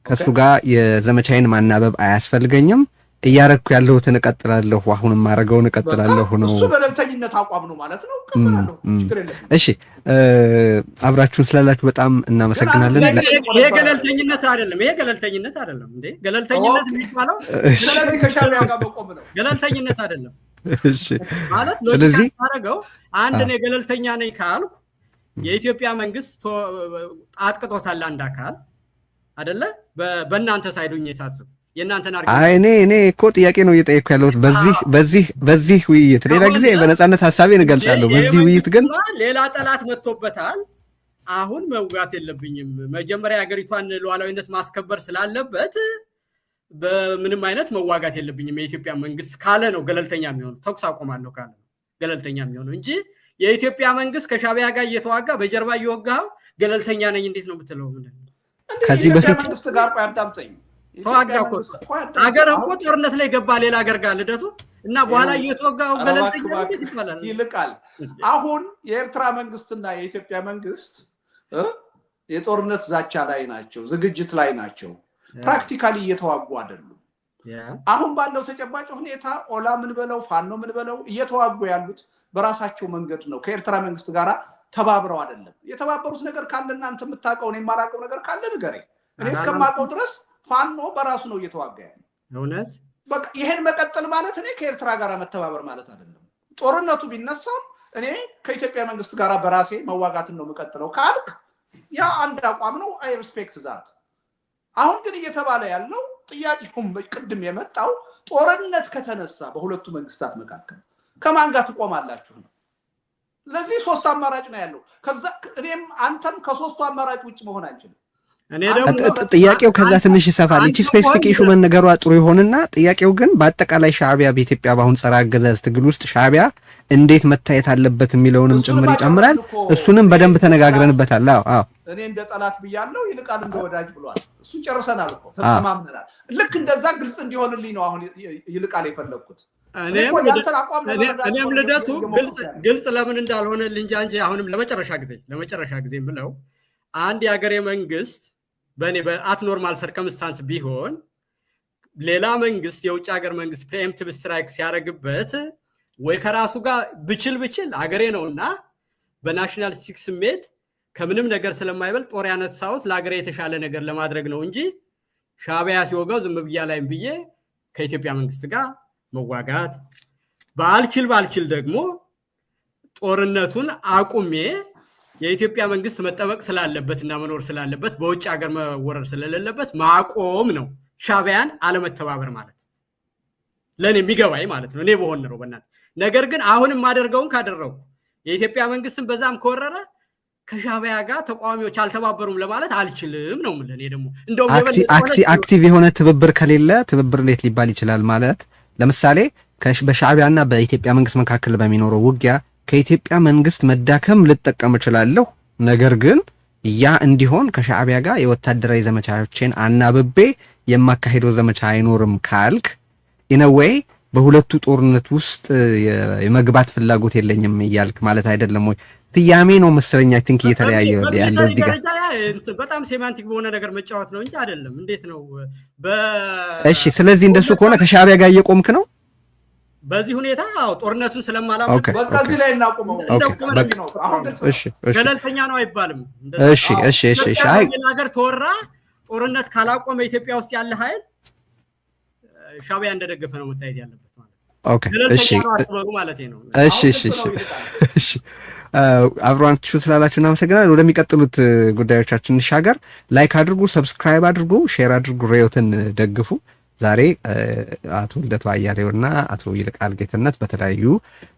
ከሱ ጋር የዘመቻዬን ማናበብ አያስፈልገኝም፣ እያረኩ ያለሁትን እቀጥላለሁ፣ አሁንም ማረገውን እቀጥላለሁ ነው። እሱ ገለልተኝነት አቋም ነው ማለት ነው። እቀጥላለሁ፣ ችግር የለም። እሺ አብራችሁን ስላላችሁ በጣም እናመሰግናለን። ይሄ ገለልተኝነት አይደለም እንዴ? ገለልተኝነት የሚባለው ስለዚህ ከሻቢያ ጋር መቆም ነው። ገለልተኝነት አይደለም። እሺ ማለት ስለዚህ ታረጋው አንድ ነው። ገለልተኛ ነኝ ካልኩ የኢትዮጵያ መንግስት አጥቅጦታል አንድ አካል አይደለ? በእናንተ ሳይዱኝ ሳስብ የእናንተን እኔ እኮ ጥያቄ ነው እየጠየቅኩ ያለሁት በዚህ ውይይት። ሌላ ጊዜ በነፃነት ሀሳቤን እገልጻለሁ። በዚህ ውይይት ግን ሌላ ጠላት መጥቶበታል። አሁን መውጋት የለብኝም። መጀመሪያ የሀገሪቷን ሉዓላዊነት ማስከበር ስላለበት በምንም አይነት መዋጋት የለብኝም የኢትዮጵያ መንግስት ካለ ነው ገለልተኛ የሚሆነው። ተኩስ አቆማለሁ ካለ ነው ገለልተኛ የሚሆነው እንጂ የኢትዮጵያ መንግስት ከሻቢያ ጋር እየተዋጋ በጀርባ እየወጋው ገለልተኛ ነኝ እንዴት ነው የምትለው? ከዚህ በፊት መንግስት ጋር ያዳምጠኝ አገር እኮ ጦርነት ላይ ገባ ሌላ ሀገር ጋር ልደቱ እና በኋላ እየተወጋው ገለልተኛ እንዴት ይባላል? ይልቃል አሁን የኤርትራ መንግስትና የኢትዮጵያ መንግስት የጦርነት ዛቻ ላይ ናቸው፣ ዝግጅት ላይ ናቸው። ፕራክቲካሊ እየተዋጉ አይደሉም። አሁን ባለው ተጨባጭ ሁኔታ ኦላ ምን በለው ፋኖ ምን በለው እየተዋጉ ያሉት በራሳቸው መንገድ ነው። ከኤርትራ መንግስት ጋር ተባብረው አይደለም። የተባበሩት ነገር ካለ እናንተ የምታውቀው እኔ የማላውቀው ነገር ካለ ንገረኝ። እኔ እስከማውቀው ድረስ ፋኖ በራሱ ነው እየተዋጋ ያለው። እውነት በቃ ይሄን መቀጠል ማለት እኔ ከኤርትራ ጋር መተባበር ማለት አይደለም። ጦርነቱ ቢነሳም እኔ ከኢትዮጵያ መንግስት ጋር በራሴ መዋጋትን ነው የምቀጥለው ካልክ ያ አንድ አቋም ነው። አይ ሪስፔክት ዛት። አሁን ግን እየተባለ ያለው ጥያቄውም ቅድም የመጣው ጦርነት ከተነሳ በሁለቱ መንግስታት መካከል ከማን ጋር ትቆማላችሁ ነው። ለዚህ ሶስት አማራጭ ነው ያለው። ከዛ እኔም አንተም ከሶስቱ አማራጭ ውጭ መሆን አንችልም። ጥያቄው ከዛ ትንሽ ይሰፋል። እቺ ስፔሲፊክ ኢሹ መነገሯ ጥሩ ይሆንና ጥያቄው ግን በአጠቃላይ ሻዕቢያ በኢትዮጵያ በአሁን ጸረ አገዛዝ ትግል ውስጥ ሻዕቢያ እንዴት መታየት አለበት የሚለውንም ጭምር ይጨምራል። እሱንም በደንብ ተነጋግረንበታል። አዎ እኔ እንደ ጠላት ብያለሁ፣ ይልቃል እንደ ወዳጅ ብሏል። እሱን ጨርሰናል እኮ ተማምነናል። ልክ እንደዛ ግልጽ እንዲሆንልኝ ነው አሁን ይልቃል የፈለኩት። እኔም ልደቱ ግልጽ ለምን እንዳልሆነልኝ እንጂ አሁንም ለመጨረሻ ጊዜ ብለው አንድ የሀገሬ መንግስት በእኔ በአት ኖርማል ሰርከምስታንስ ቢሆን ሌላ መንግስት የውጭ ሀገር መንግስት ፕሪኤምፕቲቭ ስትራይክ ሲያደርግበት ወይ ከራሱ ጋር ብችል ሀገሬ ነውና በናሽናሊስቲክ ስሜት ከምንም ነገር ስለማይበልጥ ጦር ያነሳሁት ለሀገሬ የተሻለ ነገር ለማድረግ ነው እንጂ ሻዕቢያ ሲወጋው ዝም ብያለሁ ብዬ ከኢትዮጵያ መንግስት ጋር መዋጋት ባልችል ደግሞ ጦርነቱን አቁሜ የኢትዮጵያ መንግስት መጠበቅ ስላለበትና መኖር ስላለበት በውጭ ሀገር መወረር ስለሌለበት ማቆም ነው ሻዕቢያን አለመተባበር ማለት ለኔ የሚገባኝ ማለት ነው። እኔ በሆን ነው በእናትህ። ነገር ግን አሁንም ማደርገውን ካደረኩ የኢትዮጵያ መንግስትን በዛም ከወረረ ከሻዕቢያ ጋር ተቃዋሚዎች አልተባበሩም ለማለት አልችልም ነው ማለት። እኔ ደግሞ እንደውም አክቲቭ የሆነ ትብብር ከሌለ ትብብር እንዴት ሊባል ይችላል ማለት? ለምሳሌ በሻዕቢያና በኢትዮጵያ መንግስት መካከል በሚኖረው ውጊያ ከኢትዮጵያ መንግስት መዳከም ልጠቀም እችላለሁ፣ ነገር ግን ያ እንዲሆን ከሻዕቢያ ጋር የወታደራዊ ዘመቻዎችን አናብቤ የማካሄደው ዘመቻ አይኖርም ካልክ ኢነዌይ በሁለቱ ጦርነት ውስጥ የመግባት ፍላጎት የለኝም እያልክ ማለት አይደለም ወይ? ትያሜ ነው መሰለኝ። አይ ቲንክ እየተለያየ ያለው እዚህ ጋር በጣም ሴማንቲክ በሆነ ነገር መጫወት ነው እንጂ አይደለም። እንዴት ነው እሺ፣ ስለዚህ እንደሱ ከሆነ ከሻዕቢያ ጋር እየቆምክ ነው በዚህ ሁኔታ? አዎ፣ ጦርነቱን ስለማላምን በቃ እዚህ ላይ እናቆመው። እሺ፣ ገለልተኛ ነው አይባልም። እሺ፣ አይ ሀገር ተወራ ጦርነት ካላቆመ ኢትዮጵያ ውስጥ ያለ ኃይል ሻዕቢያ እንደደገፈ ነው መታየት ያለበት ማለት ነው። ኦኬ፣ እሺ፣ አብራችሁ ስላላችሁ እናመሰግናለን። ወደሚቀጥሉት ጉዳዮቻችን እንሻገር። ላይክ አድርጉ፣ ሰብስክራይብ አድርጉ፣ ሼር አድርጉ፣ ርዕዮትን ደግፉ። ዛሬ አቶ ልደቱ አያሌውና አቶ ይልቃል ጌትነት በተለያዩ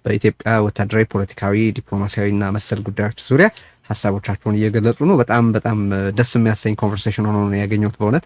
በኢትዮጵያ ወታደራዊ፣ ፖለቲካዊ፣ ዲፕሎማሲያዊ እና መሰል ጉዳዮች ዙሪያ ሀሳቦቻቸውን እየገለጹ ነው። በጣም ደስ የሚያሰኝ ኮንቨርሴሽን ሆኖ ነው ያገኘሁት በእውነት።